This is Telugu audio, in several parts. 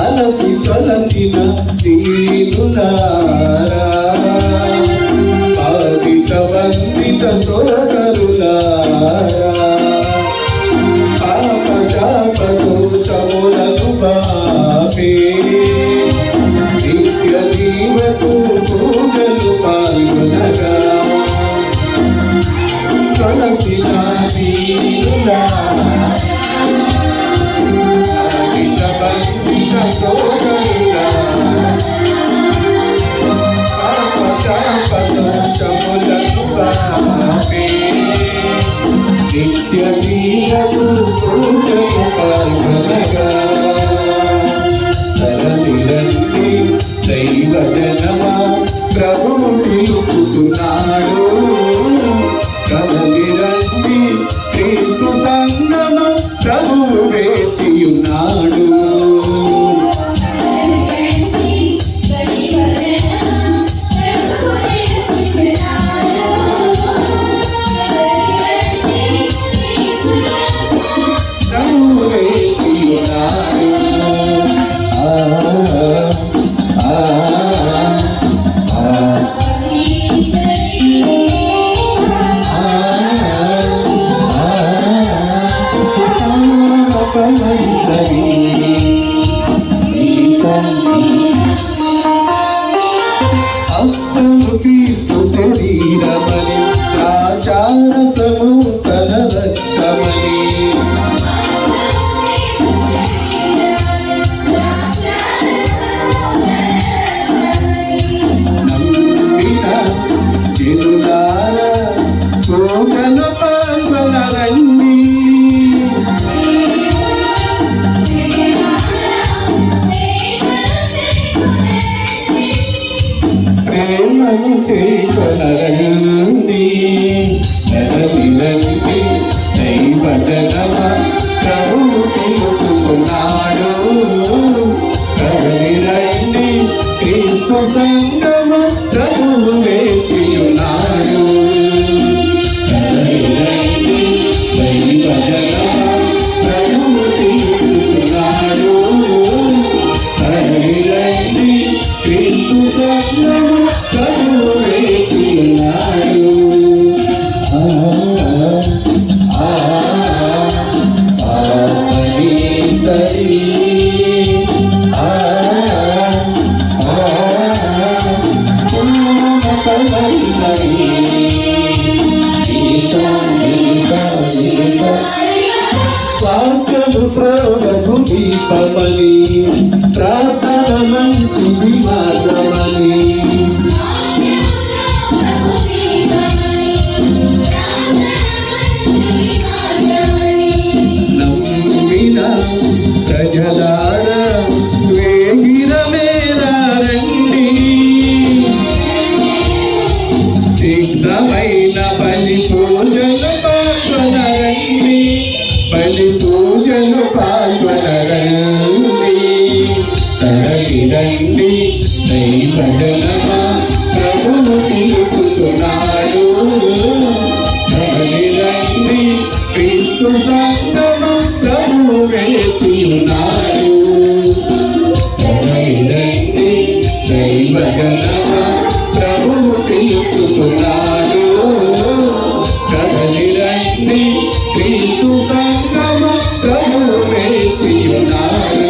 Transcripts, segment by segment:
అలసిన దీనులారా బాధిత వందిత సోదరులారా పాప శాప దోషములను పాపే నిత్య జీవకు పూజలు పాల్గొనగా అలసిన దీనులారా నిత్య జీవకు పూజలు పాల్గొనగా తరలిరండి దైవ జనమా ప్రభువు పిలుపుతున్నాడు కదలిరండి క్రీస్తు సంగమ ప్రభువు వేచియున్నాడు క్రీస్తు శరీరమని ఆచారసము తన రక్తమని నమ్మిన జనులారా కోటల పాల్గొనరండి ప్రేమను చేకొనరండి నరవినండి దైవ జనమా ప్రభువు పిలుచుకున్నాడు కదలిరండి క్రీస్తు సంగమ ప్రభువు వేచియున్నాడు కదలిరండి దైవ జనమా ప్రభువు పిలుచుకున్నాడు కదలిరండి క్రీస్తు సంగమ ప్రభువు వేచియున్నాడు వాక్యము ప్రోగకు దీపమని ప్రార్థన మంచిది మార్గమని నమ్మిన ప్రజలారా వేగిరమేరండి సిద్ధమైన బలి పూజలు పాల్గొనరండి బలి పూజలు పాల్గొనరండి తరలిరండి దైవ జనమా ప్రభువు పిలుచుతున్నాడు తరలిరండి క్రీస్తు సంగమ ప్రభువు వేచియున్నాడు తరలిరండి దైవ జనమా ప్రభువు పిలుచుతున్నాడు కదలిరండి క్రీస్తు సంగమ ప్రభువు వేచియున్నాడు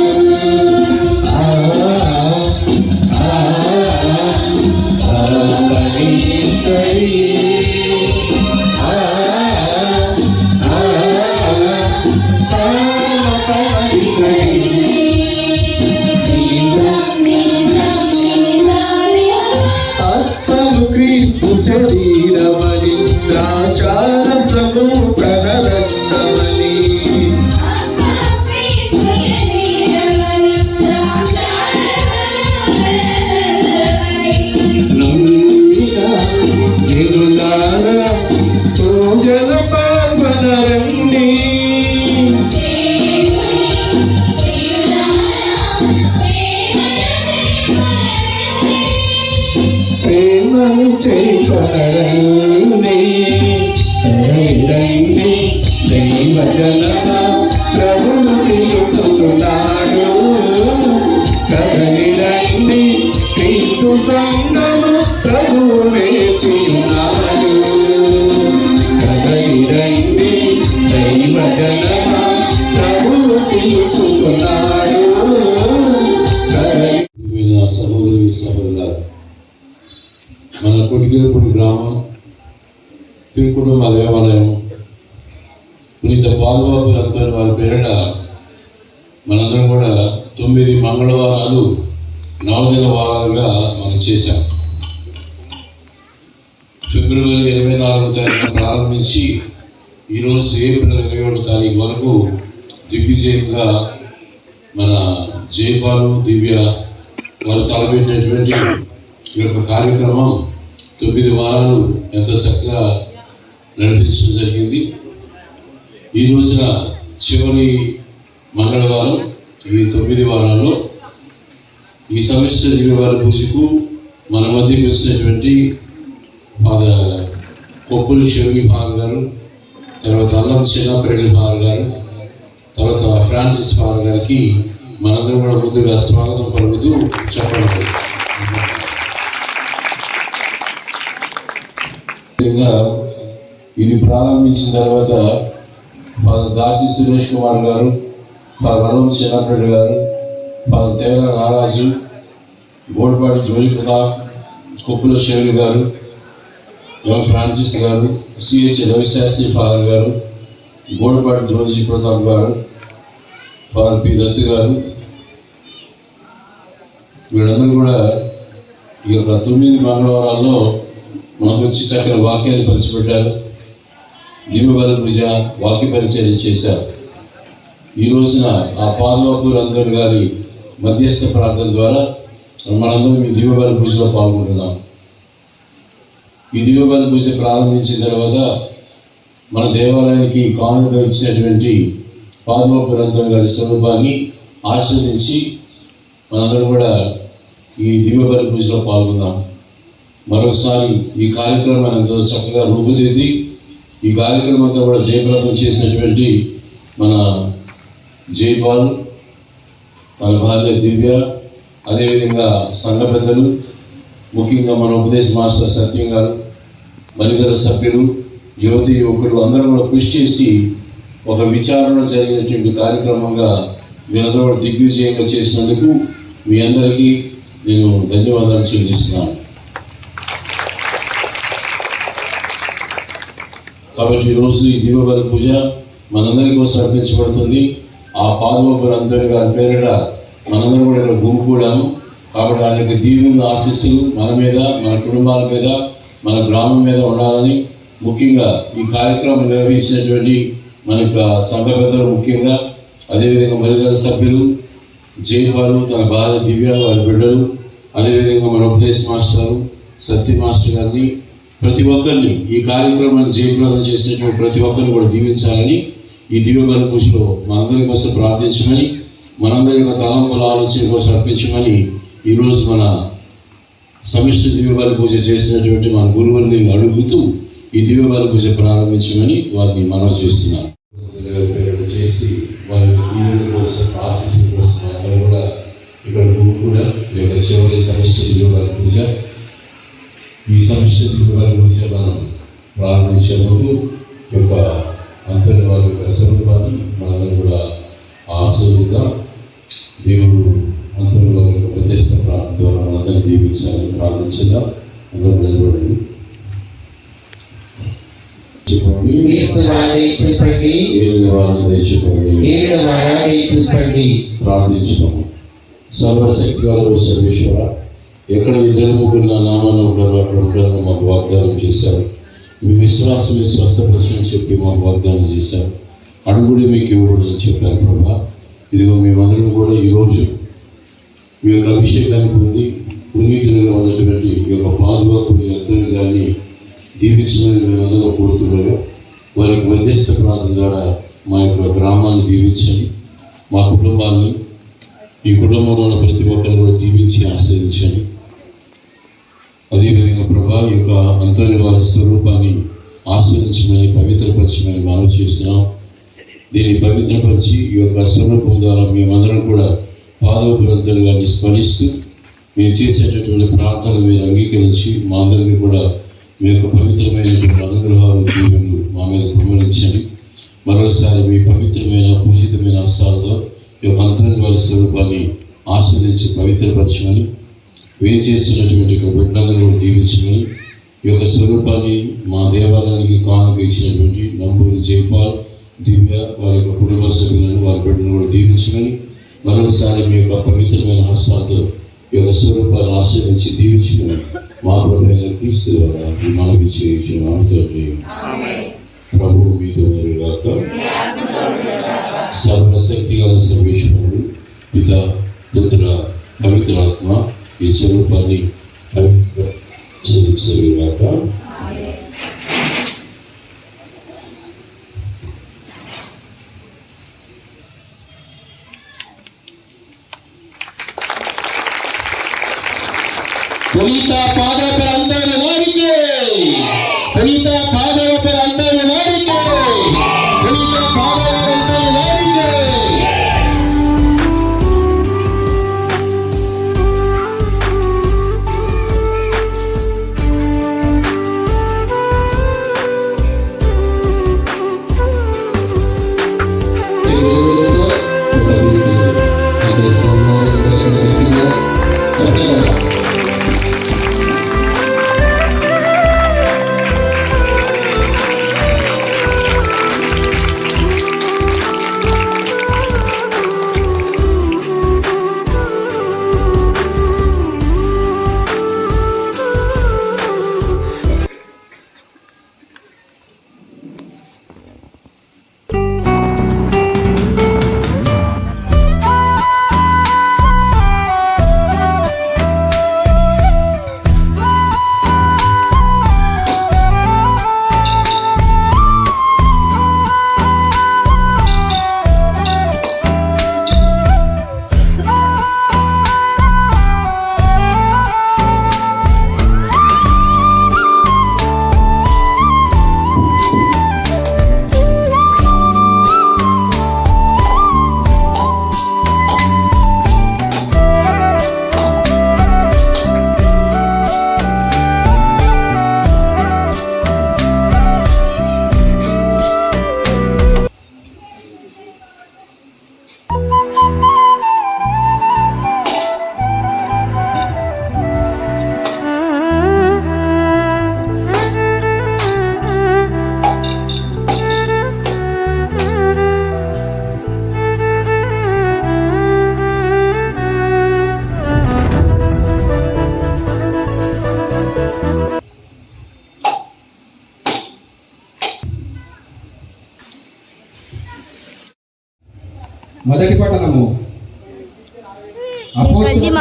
చేకొనరండి రండి దైవజనమా ప్రభువు పిలుచుతున్నాడు కదలి రండి క్రీస్తు సంఘము ప్రభువు వేచినాడు కదలి రండి దైవజనమా ప్రభువు పిలుచుతున్నాడు సహోదరి సహోదరులారా, మన కొడిగేపూడి గ్రామం తిరుకుటుంబ దేవాలయం పునీత పాల్బాబు అంతని వారి పేరిట మనందరం కూడా 9 మంగళవారాలు నవదిన వారాలుగా మనం చేశాం. ఫిబ్రవరి 24వ తారీఖున ప్రారంభించి ఈరోజు ఏప్రిల్ 27వ తారీఖు వరకు దిగ్విజయంగా మన జయపాలు దివ్య వారు తలపెట్టినటువంటి ఈ యొక్క కార్యక్రమం 9 వారాలు ఎంతో చక్కగా నడిపించడం జరిగింది. ఈ రోజున చివరి మంగళవారం ఈ 9 వారాల్లో ఈ సమిష్టి దివ్యవారి పూజకు మన మధ్యకి వచ్చినటువంటి కొప్పులు శివగి ఫాదర్ గారు, తర్వాత అల్లం చిన్నపరెడ్డి ఫాదర్ గారు, తర్వాత ఫ్రాన్సిస్ ఫాదర్ గారికి మనందరం కూడా ముందుగా స్వాగతం పలుకుతూ చెప్పండి. ఇది ప్రారంభించిన తర్వాత ఫాదర్ దాసి సురేష్ కుమార్ గారు, ఫాదర్ అల్లం చిన్నపరెడ్డి గారు, ఫాదర్ తేగ నారాజు, బోడ్పాటి జోలి ప్రతాప్, కొప్పుల శివగి గారు, ఎం ఫ్రాన్సిస్ గారు, సిహెచ్ రవిశాస్త్రి ఫాదర్ గారు, బోడ్పాటి జోజీ ప్రతాప్ గారు, ఫాదర్ పి దత్తు గారు, వీళ్ళందరూ కూడా ఈ యొక్క 9 మంగళవారాల్లో మనకు వచ్చి చక్కని వాక్యాన్ని పంచిపెట్టారు. దివ్యబలి పూజ వాక్య పరిచయం చేశారు. ఈ రోజున ఆ పాల్వాపూర్ అందరి గారి మధ్యస్థ ప్రార్థన ద్వారా మనందరం ఈ దివ్యబలి పూజలో పాల్గొంటున్నాం. ఈ దివ్యబలి పూజ ప్రారంభించిన తర్వాత మన దేవాలయానికి కానుక ఇచ్చినటువంటి పాల్వాపూర్ అందరి గారి స్వరూపాన్ని ఆస్వాదించి మనందరం కూడా ఈ దివ్యబలి పూజలో పాల్గొన్నాం. మరొకసారి ఈ కార్యక్రమాన్ని ఎంతో చక్కగా రూపుదిద్ది ఈ కార్యక్రమం అంతా కూడా జయప్రదం చేసినటువంటి మన జయపాల్, మన భార్య దివ్య, అదేవిధంగా సంఘ పెద్దలు, ముఖ్యంగా మన ఉపదేశ మాస్టర్ సత్యం గారు, మరిదల సభ్యులు, యువతి యువకులు అందరూ కూడా కృషి చేసి ఒక విచారణ జరిగినటువంటి కార్యక్రమంగా మీరందరూ కూడా దిగ్విజయంగా చేసినందుకు మీ అందరికీ నేను ధన్యవాదాలు చెల్లిస్తున్నాను. కాబట్టి ఈరోజు ఈ దివ్యబలి పూజ మనందరి కోసం అర్పించబడుతుంది. ఆ పాల్గొబులు అందరి గారి పేరిట మనందరం కూడా ఇక్కడ గుమికూడాము. కాబట్టి ఆయన యొక్క దీవెన ఆశీస్సులు మన మీద, మన కుటుంబాల మీద, మన గ్రామం మీద ఉండాలని, ముఖ్యంగా ఈ కార్యక్రమం నిర్వహించినటువంటి మన యొక్క సంఘ పెద్దలు, ముఖ్యంగా అదేవిధంగా మరిదల సభ్యులు, జయపాలు, తన భార్య దివ్య, వారి బిడ్డలు, అదేవిధంగా మన ఉపదేశ మాస్టరు సత్య మాస్టర్ గారిని, ప్రతి ఒక్కరిని ఈ కార్యక్రమాన్ని జయప్రదం చేసినటువంటి ప్రతి ఒక్కరిని కూడా దీవించాలని, ఈ దివ్యబలి పూజలో మనందరి కోసం ప్రార్థించమని, మనందరి యొక్క తలంపుల ఆలోచన కోసం అర్పించమని ఈరోజు మన సమిష్టి దివ్యబలి పూజ చేసినటువంటి మన గురువుని అడుగుతూ ఈ దివ్యబలి పూజ ప్రారంభించమని వారిని మనవి చేస్తున్నాను. చేసి వారి యొక్క దీవెన కోసం, ఆశీస్సుల కోసం అందరూ కూడా ఇక్కడ కూడా ఈ యొక్క చివరి సమిష్టి దివ్యబలి పూజ, ఈ సమిష్టి దివ్యబలి పూజ మనం ప్రారంభించేందుకు ఈ యొక్క అంతని వారి యొక్క స్వరూపాన్ని మనందరూ కూడా ఆశీర్వదిద్దాం. దేవుడు అంతని వారి యొక్క ప్రత్యక్ష ప్రార్థన ద్వారా మనందరినీ దీవించాలని ప్రార్థించుదాం. అందరూ నిలబడండి. ప్రార్థించున్నాము. సర్వశక్తివారు సర్వేశ్వర, ఎక్కడ 2-3 నా నామాన్ని ఉంటారో అక్కడ ఉంటారని మాకు వాగ్దానం చేశారు. మీ విశ్వాసం స్వస్థపరచని చెప్పి మాకు వాగ్దానం చేశారు. అడుగుడి మీకు ఇవ్వబడని చెప్పారు ప్రభా. ఇదిగో మేమందరం కూడా ఈరోజు మీ యొక్క అభిషేకాన్ని పొంది పునీతులుగా ఉన్నటువంటి ఈ యొక్క పాదువాకుడు అందరి గారిని దీవించమని మేమందరం కోరుతున్నాము. వారి యొక్క మధ్యస్థ ప్రార్థన ద్వారా మా యొక్క గ్రామాన్ని దీవించండి, మా కుటుంబాన్ని, ఈ కుటుంబంలో ఉన్న ప్రతి ఒక్కరిని కూడా దీవించి ఆశ్రయించండి. అదేవిధంగా ప్రభా ఈ యొక్క అంతర్వారి స్వరూపాన్ని ఆస్వాదించమని పవిత్రపరచమని మనం చేస్తున్నాం. దీన్ని పవిత్రపరిచి ఈ యొక్క స్వరూపం ద్వారా మేమందరం కూడా పాదోపరంతలుగా స్మరిస్తూ మేము చేసేటటువంటి ప్రార్థనలు మీరు అంగీకరించి మా అందరికీ కూడా మీ యొక్క పవిత్రమైనటువంటి అనుగ్రహాలు దీవెనలు మా మీద కుమ్మరించండి. మరోసారి మీ పవిత్రమైన పూజితమైన హస్తాలతో ఈ యొక్క అంతర్వారి స్వరూపాన్ని ఆస్వాదించి పవిత్రపరచమని వేరు చేస్తున్నటువంటి బిడ్డలను కూడా దీవించమని ఈ యొక్క స్వరూపాన్ని మా దేవాలయానికి కానుక ఇచ్చినటువంటి నంబూరి జైపాల్ దివ్య వారి యొక్క కుటుంబ సభ్యులను వారి బిడ్డలను కూడా దీవించమని మరోసారి మీ యొక్క పవిత్రమైన హస్తాలతో ఈ యొక్క స్వరూపాన్ని ఆశ్రయించి దీవించమని మా ప్రభువైన క్రీస్తు ద్వారా మనవి చేయించున్నాము తండ్రి. ప్రభువు మీతో గాక. సర్వశక్తి గల సర్వేశ్వరుడు పిత పుత్ర పవిత్రాత్మ ఈ స్వరూపాన్ని పవిత్రగాక. పునీత పాదవ పేరంతైన వారికి, పునీత పాదవ పేరంతైన వారికి, పునీత పాదవ పేరంతైన వారికి. మొదటి పట్టణము అపోస్తలుల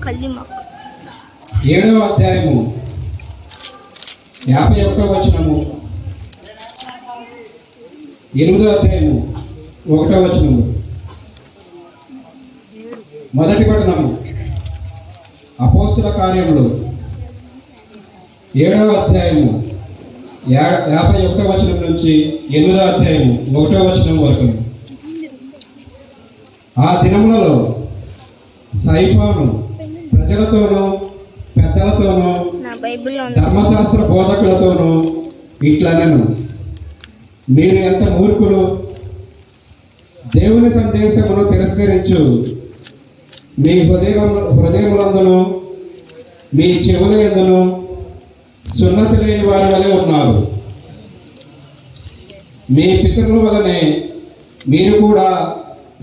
కార్యములు 7వ అధ్యాయము 51వ వచనము, 8వ అధ్యాయము 1వ వచనము. మొదటి పట్టణము అపోస్తలుల కార్యములు 7వ అధ్యాయము 51వ వచనం నుంచి 8వ అధ్యాయము 1వ వచనం వరకు. ఆ దినములలో సైఫాను ప్రజలతోనూ పెద్దలతోనూ ధర్మశాస్త్ర బోధకులతోనూ ఇట్లనెను, మీరు ఎంత మూర్ఖులు! దేవుని సందేశమును తిరస్కరించు మీ హృదయములందును మీ చెవుల యందును సున్నతి లేని వారి వలె ఉన్నారు. మీ పితరుల వలనే మీరు కూడా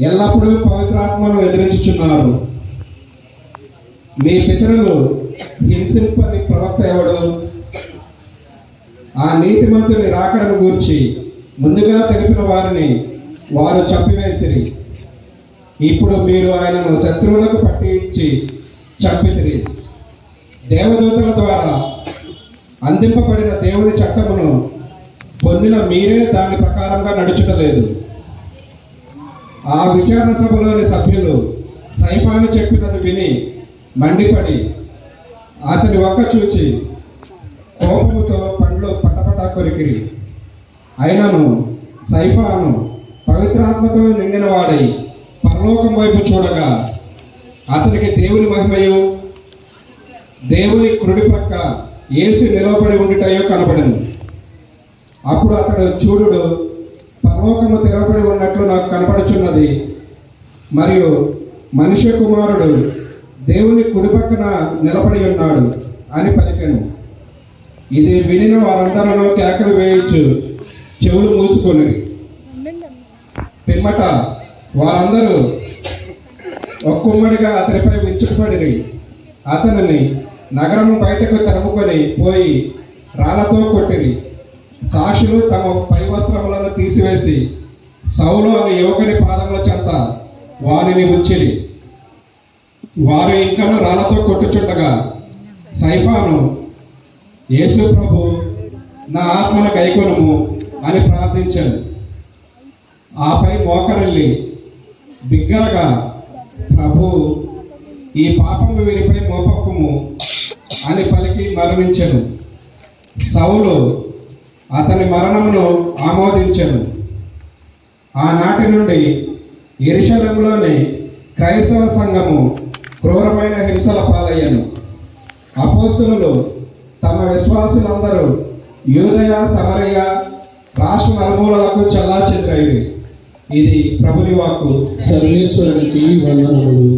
ఎల్లప్పుడూ పవిత్రాత్మను ఎదిరించుచున్నారు. మీ పితరులు హింసింపని ప్రవక్త ఎవడు? ఆ నీతిమంతుని రాకడను గూర్చి ముందుగా తెలిపిన వారిని వారు చంపివేసిరి. ఇప్పుడు మీరు ఆయనను శత్రువులకు పట్టి ఇచ్చి చంపితిరి. దేవదూతల ద్వారా అందింపబడిన దేవుని చట్టమును పొందిన మీరే దాని ప్రకారంగా నడుచుటలేదు. ఆ విచారణ సభలోని సభ్యులు సైఫాను చెప్పినది విని మండిపడి అతని ఒక్క చూచి కోపముతో పండ్లు పటపట కొరికిరి. అయినను సైఫాను పవిత్రాత్మతో నిండిన వాడై పరలోకం వైపు చూడగా అతనికి దేవుని మహిమయు దేవుని కుడి ప్రక్క యేసు నిలవబడి ఉండుటయో కనబడెను. అప్పుడు అతడు చూడుడు, పరలోకము తెరవబడి ఉన్నట్లు నాకు కనపడుచున్నది, మరియు మనుష్య కుమారుడు దేవుని కుడి పక్కన నిలబడి ఉన్నాడు అని పలికెను. ఇది వినిన వారందరూ కేకలు వేయచ్చు చెవులు మూసుకొనిరి. పిమ్మట వారందరూ ఒక్కొమ్మడిగా అతనిపై విరుచుకుపడిరి. అతనిని నగరము బయటకు తరుముకొని పోయి రాళ్లతో కొట్టిరి. సాక్షులు తమ పై వస్త్రములను తీసివేసి సౌలు అనే యువకుని పాదముల చెంత వారిని ఉంచిరి. వారు ఇంకను రాళ్లతో కొట్టుచుండగా సైఫాను, యేసు ప్రభు, నా ఆత్మను గైకొనుము అని ప్రార్థించాను. ఆపై మోకరిల్లి బిగ్గరగా, ప్రభు, ఈ పాపము వీరిపై మోపకుము అని పలికి మరణించెను. సౌలు అతని మరణమును ఆమోదించెను. ఆనాటి నుండి యెరూషలేములోని క్రైస్తవ సంఘము క్రూరమైన హింసల పాలయ్యను. అపోస్తలులు తమ విశ్వాసులందరూ యూదయ, సమరయ రాష్ట్ర నలుమూలలకు చెల్లాచెదరైరి. ఇది ప్రభుని వాక్కు. సర్వేశ్వరునికి వందనములు.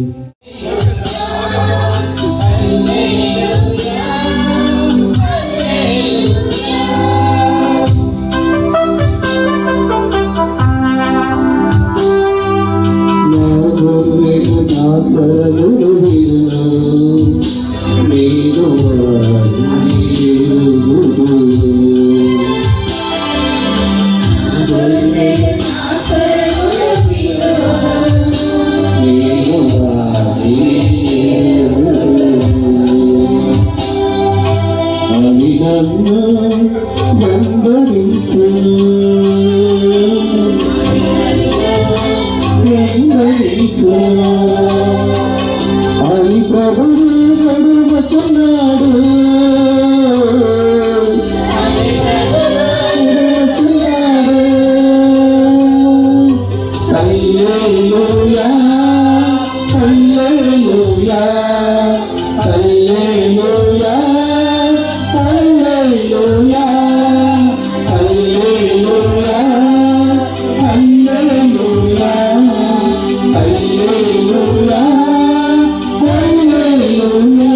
అని ప్రభువు నడుమచున్నాడు. హల్లెలూయా, హల్లెలూయా, హల్లెలూయా, హల్లెలూయా, హల్లెలూయా, హల్లెలూయా, హల్లెలూయా, హల్లెలూయా.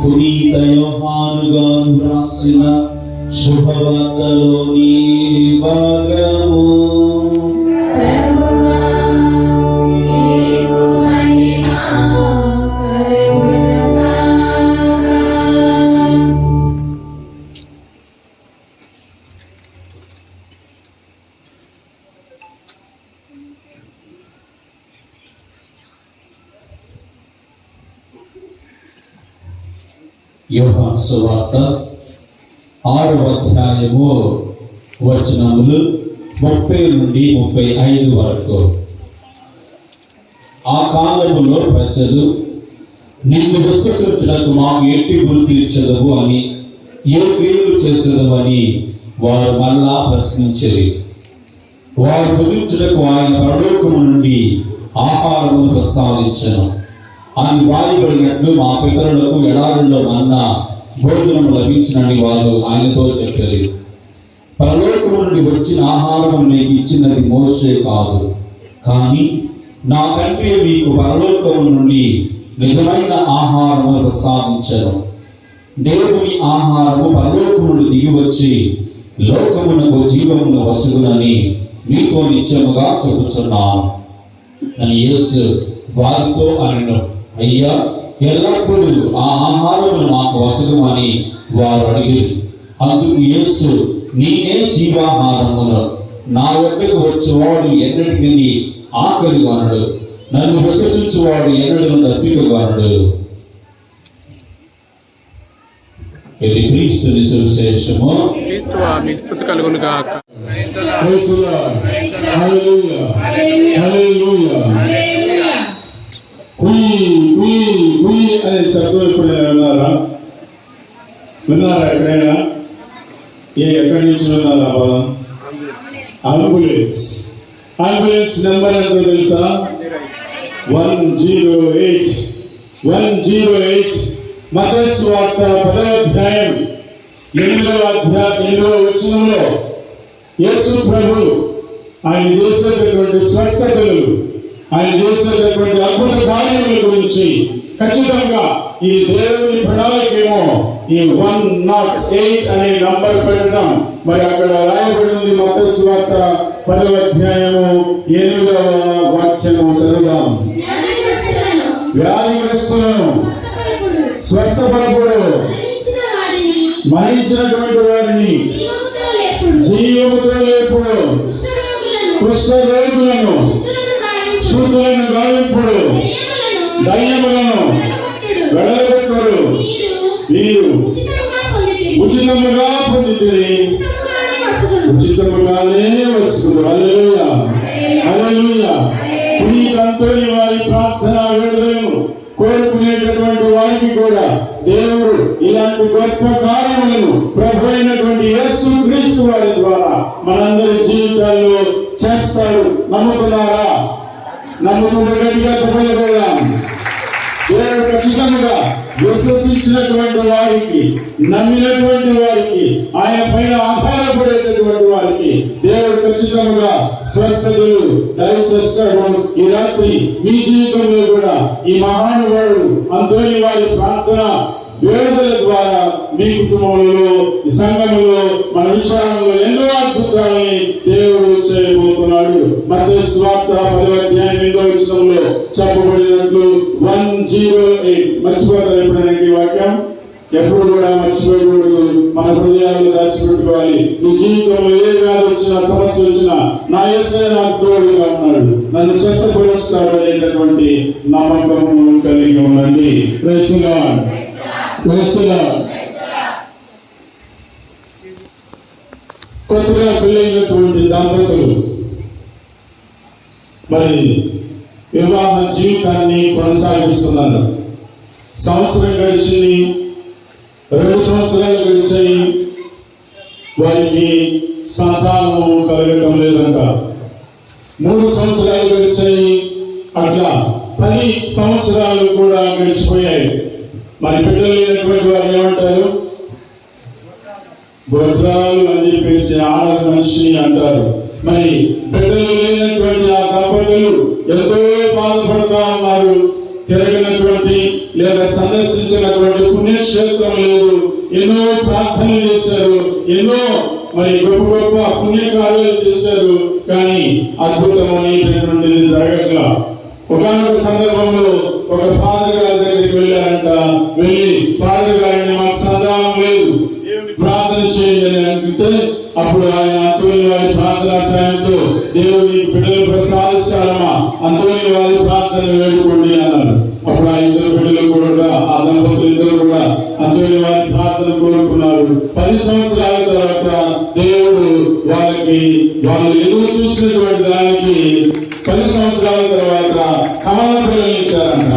పునీత యోహాను గారు రాసిన శుభవార్తలోని భాగము. యోహాను సువార్త 6వ అధ్యాయము వచనములు 30 నుండి 35 వరకు. ఆ కాలములో ప్రజలు, నిన్ను విశ్వసించుటకు మాకు ఎట్టి గుర్తు ఇచ్చదవు అని, ఏ క్రియలు చేసేదవు అని వారు మళ్ళా ప్రశ్నించిరి. వారు భుజించుటకు ఆయన పరలోకము నుండి ఆహారమును ప్రసాదించెను అని వారిబడినట్లు మా పితరులకు ఎడారుల్లో మన్నా భోజనం లభించినని వారు ఆయనతో చెప్పారు. పరలోకము నుండి వచ్చిన ఆహారము నీకు ఇచ్చినది మోషే కాదు, కానీ నా తండ్రి మీకు పరలోకము నుండి నిజమైన ఆహారము ప్రసాదించను. దేవుని ఆహారము పరలోకము నుండి దిగి వచ్చి లోకమునకు జీవమును వసుగునని మీతో నిత్యముగా చెబుతున్నాను అని యేసు వారితో అనెను. అయ్యా, ఎల్లప్పుడూ ఆ ఆహారమును మాకు వసగుమని వారు అడిగారు. అందుకు యేసు, నేనే జీవాహారమును, నా వద్దకు వచ్చేవాడు ఎన్నటికీ ఆకలి కానడు, నన్ను విశ్వసించువాడు ఎన్నడూ దప్పికగానడు. ఇది క్రీస్తుని సువిశేషము. క్రీస్తువా మీకు స్తుతి కలుగును గాక. హల్లెలూయా, హల్లెలూయా, హల్లెలూయా. శబ్దం ఎప్పుడైనా విన్నారా ఎక్కడైనా? ఎక్కడి నుంచి విన్నారా పదం? అంబులెన్స్. అంబులెన్స్ నెంబర్ ఎంతో తెలుసా? 108. 108. మత్తయి సువార్త 10వ అధ్యాయం 8వ వచనంలో యేసు ప్రభు ఆయన చేసేటటువంటి స్వస్థతలు, ఆయన చేసేటటువంటి అద్భుత కార్యముల గురించి ఖచ్చితంగా ఈ దేవుని ప్రణాళికేమో ఈ 108 అనే నంబర్ పెట్టడం మరి అక్కడ రాయబడింది. మత్తయి సువార్త 10వ అధ్యాయము 8వ వాక్యము చదువుదాం. వ్యాధిగ్రస్తులను స్వస్థపరపుడు, మరణించినటువంటి వారిని జీవముతో లేపుడు, కుష్ఠరోగులను శుద్ధులను గావింపుడు, దయ్యములను వెడలగొట్టుడు. మీరు ఉచితముగా పొందితిరి, ఉచితముగానే వస్తుంది. హల్లెలూయా, హల్లెలూయా. పునీత అంతోని వారి ప్రార్థన వేడుకలను కోరుకునేటటువంటి వారికి కూడా దేవుడు ఇలాంటి గొప్ప కార్యములను ప్రభు అయినటువంటి యేసు క్రీస్తు వారి ద్వారా మనందరి జీవితాల్లో చేస్తాడు. నమ్ముతున్నారా? నమ్ముకుంటే గట్టిగా చెప్పలేదా? దేవుడు ఖచ్చితంగా విశ్వసించినటువంటి వారికి, నమ్మినటువంటి వారికి, ఆయన పైన ఆధారపడేటటువంటి వారికి దేవుడు ఖచ్చితంగా స్వస్థతలు దయచేస్తాడు. ఈ రాత్రి మీ జీవితంలో కూడా ఈ మహానుభావుడు అంతోని వారి ప్రార్థన వేడుదల ద్వారా మీ కుటుంబంలో, ఈ సంఘంలో, మన విషయంలో ఎన్నో అద్భుతాలని దేవుడు చేయబోతున్నాడు. మత్తయి సువార్త 10వ అధ్యాయం 8వ వచనంలో చెప్పబడినట్లు 108. మర్చిపోతారు ఎప్పుడైనా ఈ వాక్యం? ఎప్పుడు కూడా మర్చిపోకూడదు. మన హృదయాల్లో దాచిపెట్టుకోవాలి. నీ జీవితంలో ఏ వ్యాధి వచ్చినా, సమస్య వచ్చినా నా యేసయ్య నాకు తోడుగా ఉన్నాడు, నన్ను స్వస్థపరుస్తాడు అనేటటువంటి నమ్మకం కలిగి ఉండండి. Praise the Lord. Praise the Lord. కొత్తగా పెళ్ళైనటువంటి దంపతులు మరి వివాహ జీవితాన్ని కొనసాగిస్తున్నారు. సంవత్సరం గడిచింది, 2 సంవత్సరాలు గడిచాయి, వారికి సంతానము కలగటం లేదంట. 3 సంవత్సరాలు గడిచాయి, అట్లా 10 సంవత్సరాలు కూడా గడిచిపోయాయి. మరి బిడ్డలు లేనటువంటి వారు ఏమంటారు? గొడ్రాలు అని చెప్పేసి ఆడ మనిషిని అంటారు. మరి బిడ్డలు లేనటువంటి ఆ దంపతులు ఎంతో బాధపడుతూ ఉన్నారు. తిరగినటువంటి లేదా సందర్శించినటువంటి పుణ్యక్షేత్రం లేదు. ఎన్నో ప్రార్థనలు చేశారు, ఎన్నో మరి గొప్ప గొప్ప పుణ్యకార్యాలు చేశారు, కానీ అద్భుతం అనేటటువంటిది జరగట్లా. ఒకనొక సందర్భంలో ఒక ఫాదర్ గారి దగ్గరికి వెళ్ళారంట. వెళ్ళి ఫాదర్ గారిని మాకు సంతానం లేదు, ప్రార్థన చేయండి అని అనుకుంటే అప్పుడు ఆయన అంతోని వారి ప్రార్థనా సాయంతో దేవుని బిడ్డలు ప్రసాదిస్తారమ్మా, అంతోని వారి ప్రార్థన వేడుకోండి అన్నారు. అప్పుడు ఆ 2 బిడ్డలు కూడా, ఆ దంపతులు 2 కూడా అంతోని వారి ప్రార్థన కోరుకున్నారు. 10 సంవత్సరాల తర్వాత దేవుడు వాళ్ళకి, వాళ్ళు ఎదురు చూసినటువంటి దానికి 10 సంవత్సరాల తర్వాత కమల పిల్లల్ని ఇచ్చారంట.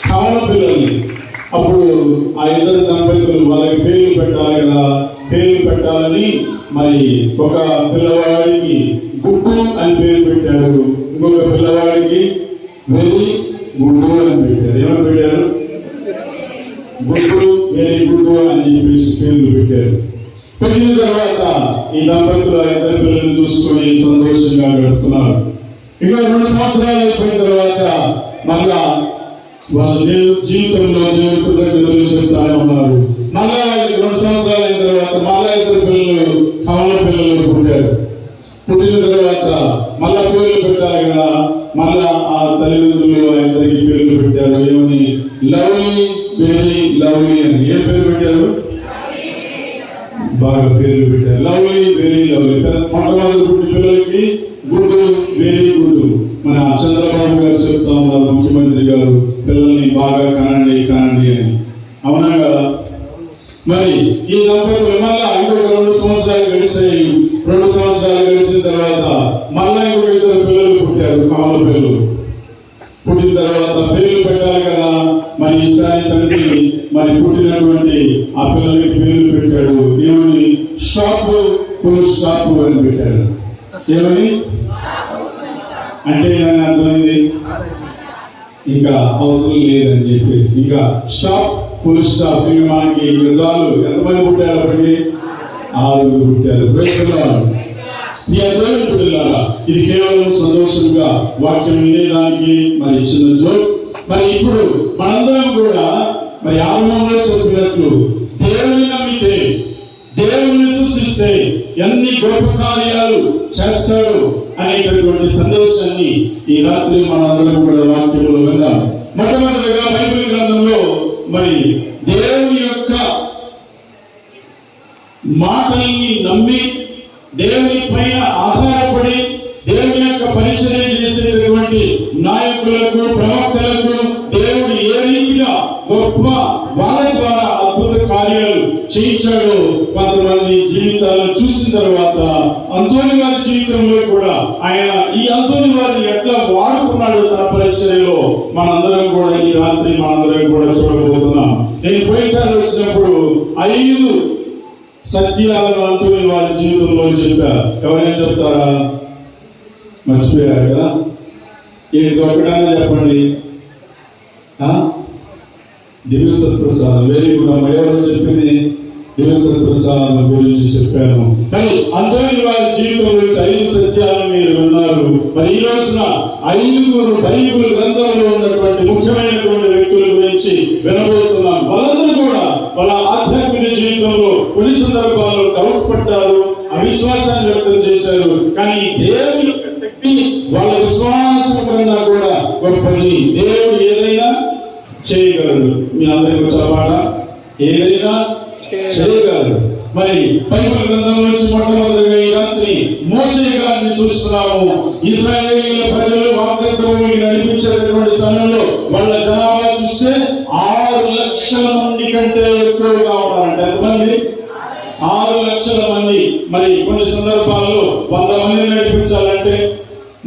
కమల పిల్లల్ని. అప్పుడు ఆ 2 దంపతులు వాళ్ళకి పేర్లు పెట్టాలి కదా, పేర్లు పెట్టాలని మరి ఒక పిల్లవాడికి గుడ్డు అని పేరు పెట్టారు, ఇంకొక పిల్లవాడికి వెరీ గుడ్డు అని పెట్టారు. ఏమని పెట్టారు? గుడ్డు, వెరీ గుడ్డు అని చెప్పేసి పేర్లు పెట్టారు. పెట్టిన తర్వాత ఈ దంపతులు ఆ 2 పిల్లలను చూసుకొని సంతోషంగా గడుపుతున్నారు. ఇంకా 2 సంవత్సరాలు అయిపోయిన తర్వాత మళ్ళా వాళ్ళ జీవితంలో దేవుడి కృతజ్ఞతలు చెప్తానే ఉన్నారు. మళ్ళా వాళ్ళకి 2 సంవత్సరాలు అయిన తర్వాత మళ్ళా 2 పిల్లలు, కమల పిల్లలు పుట్టారు. పుట్టిన తర్వాత మళ్ళా పేర్లు పెట్టాలి కదా. మళ్ళా ఆ తల్లిదండ్రులు అందరికి పేర్లు పెట్టారు. ఏమని? లవ్లీ, వెరీ లవ్లీ అని. ఏ పేరు పెట్టారు? బాగా పేర్లు పెట్టారు. Lovely, very lovely. మొట్టమొదటి పుట్టిన పిల్లలకి గుడ్డు, వెరీ గుడ్డు. మన చంద్రబాబు గారు చెప్తా ఉన్నారు, ముఖ్యమంత్రి గారు, పిల్లల్ని బాగా కనండి కనండి అని. అవునా కదా? మరి ఈ దంపతులు మళ్ళా ఇంకొక 2 సంవత్సరాలు గడిచాయి. 2 సంవత్సరాలు గడిచిన తర్వాత మళ్ళా ఇంకొక 2 పిల్లలు పుట్టారు, కమల పిల్లలు. పుట్టిన తర్వాత పేర్లు పెట్టాలి కదా. మరి ఈసారి తండ్రి మరి పుట్టినటువంటి ఆ పిల్లలకి పేర్లు పెట్టాడు. ఏమని? స్టాప్ ఫుల్ స్టాప్ అని పెట్టాడు. ఏమని అంటే అర్థమైంది, ఇంకా అవసరం లేదని చెప్పేసి ఇంకా స్టాప్ ఫుల్ స్టాప్. ఇంకా మనకి నిజాలు ఎంతమంది పుట్టారు? అప్పటికి 6 పుట్టారు. ఇది కేవలం సంతోషంగా వాక్యం వినేదానికి మరి ఇచ్చిన జోక్. మరి ఇప్పుడు మనందరం కూడా మరి ఆరంభంలో చెప్పినట్లు దేవుని నమ్మితే, దేవుని విశ్వసిస్తే ఎన్ని గొప్ప కార్యాలు చేస్తాడు అనేటటువంటి సందేశాన్ని ఈ రాత్రి మనందరం కూడా వాక్యంలో విందాం. మొట్టమొదటిగా బైబిల్ గ్రంథంలో మరి దేవుని యొక్క మాటల్ని నమ్మి దేవుని పైన ఆధారపడి దేవుని యొక్క పరిచర్య చేసేటటువంటి నాయకులకు, ప్రవక్తలకు దేవుడు ఏ రీతిగా గొప్ప వాళ్ళ ద్వారా అద్భుత కార్యాలు చేయించాడో కొంతమంది జీవితాలను చూసిన తర్వాత అంతోని వారి జీవితంలో కూడా ఆయన ఈ అంతోని వారిని ఎట్లా వాడుకున్నాడు తన పరిచర్యలో మనందరం కూడా ఈ రాత్రి మనందరం కూడా చూడబోతున్నాం. నేను పోయినసారి వచ్చినప్పుడు 5 సత్యాలను అంతోని వారి జీవితంలో చెప్పారు. ఎవరైనా చెప్తారా? మర్చిపోయారు కదా? ఏంటి ఒకటైనా చెప్పండి. దివ్యసత్ప్రసాదం. వెరీ గుడ్ అమ్మ. ఎవరు చెప్పింది? దివ్యసత్ప్రసాదం గురించి చెప్పాను. మరి అంతోని వారి జీవితం గురించి 5 సత్యాలను మీరు విన్నారు. మరి ఈ రోజున 5 బైబిల్ గ్రంథంలో ఉన్నటువంటి ముఖ్యమైనటువంటి వ్యక్తుల గురించి వినబోతున్నాం. వాళ్ళందరూ కూడా వాళ్ళ ఆధ్యాత్మిక జీవితంలో కొన్ని సందర్భాల్లో డౌట్ పడ్డారు, అవిశ్వాసాన్ని వ్యక్తం చేశారు. కానీ దేవుని యొక్క శక్తి వాళ్ళ విశ్వాసం కన్నా కూడా గొప్పది. దేవుడు ఏదైనా చేయగలడు. మీ అందరికీ చెప్పాల, ఏదైనా చేయగలరు. మరి బైబిల్ గ్రంథం నుంచి మొట్టమొదటిగా ఈ రాత్రి మోషే గారిని చూస్తున్నాము. ఇశ్రాయేలీయుల ప్రజలు వాగ్దాన భూమికి నడిపించేటటువంటి సమయంలో వాళ్ళ జనాభా చూస్తే 6 లక్షల మంది కంటే ఎక్కువగా ఉన్నారంట. ఎంతమంది? 6 లక్షల మంది. మరి కొన్ని సందర్భాల్లో 100 మందిని నడిపించాలంటే,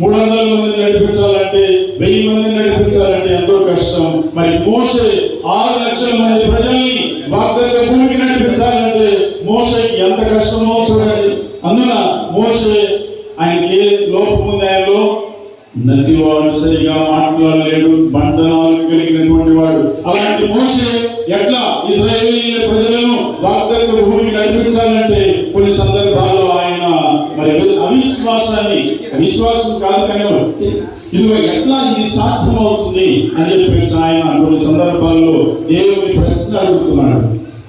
300 మందిని నడిపించాలంటే, 1000 మందిని నడిపించాలంటే ఎంతో కష్టం. మరి మోషే 6 లక్షల మంది ప్రజల్ని వాగ్దాన భూమికి నడిపించాలంటే మోషేకి ఎంత కష్టమో చూడండి. అందున మోషే ఆయనకి ఏ లోపం ఉంది? ఆయనలో నదివాడు, సరిగా మాట్లాడలేడు, బంధనాలు కలిగినటువంటి వాడు. అలాంటి మోషే ఎట్లా ఇశ్రాయేలీయుల ప్రజలను వాగ్దాన భూమికి నడిపించాలంటే కొన్ని సందర్భాల్లో ఆయన మరి అవిశ్వాసాన్ని, విశ్వాసం కాదు కానీ ఇదిగో ఎట్లా ఇది సాధ్యమవుతుంది అని చెప్పేసి ఆయన కొన్ని సందర్భాల్లో దేవుని ప్రశ్న అడుగుతున్నాడు.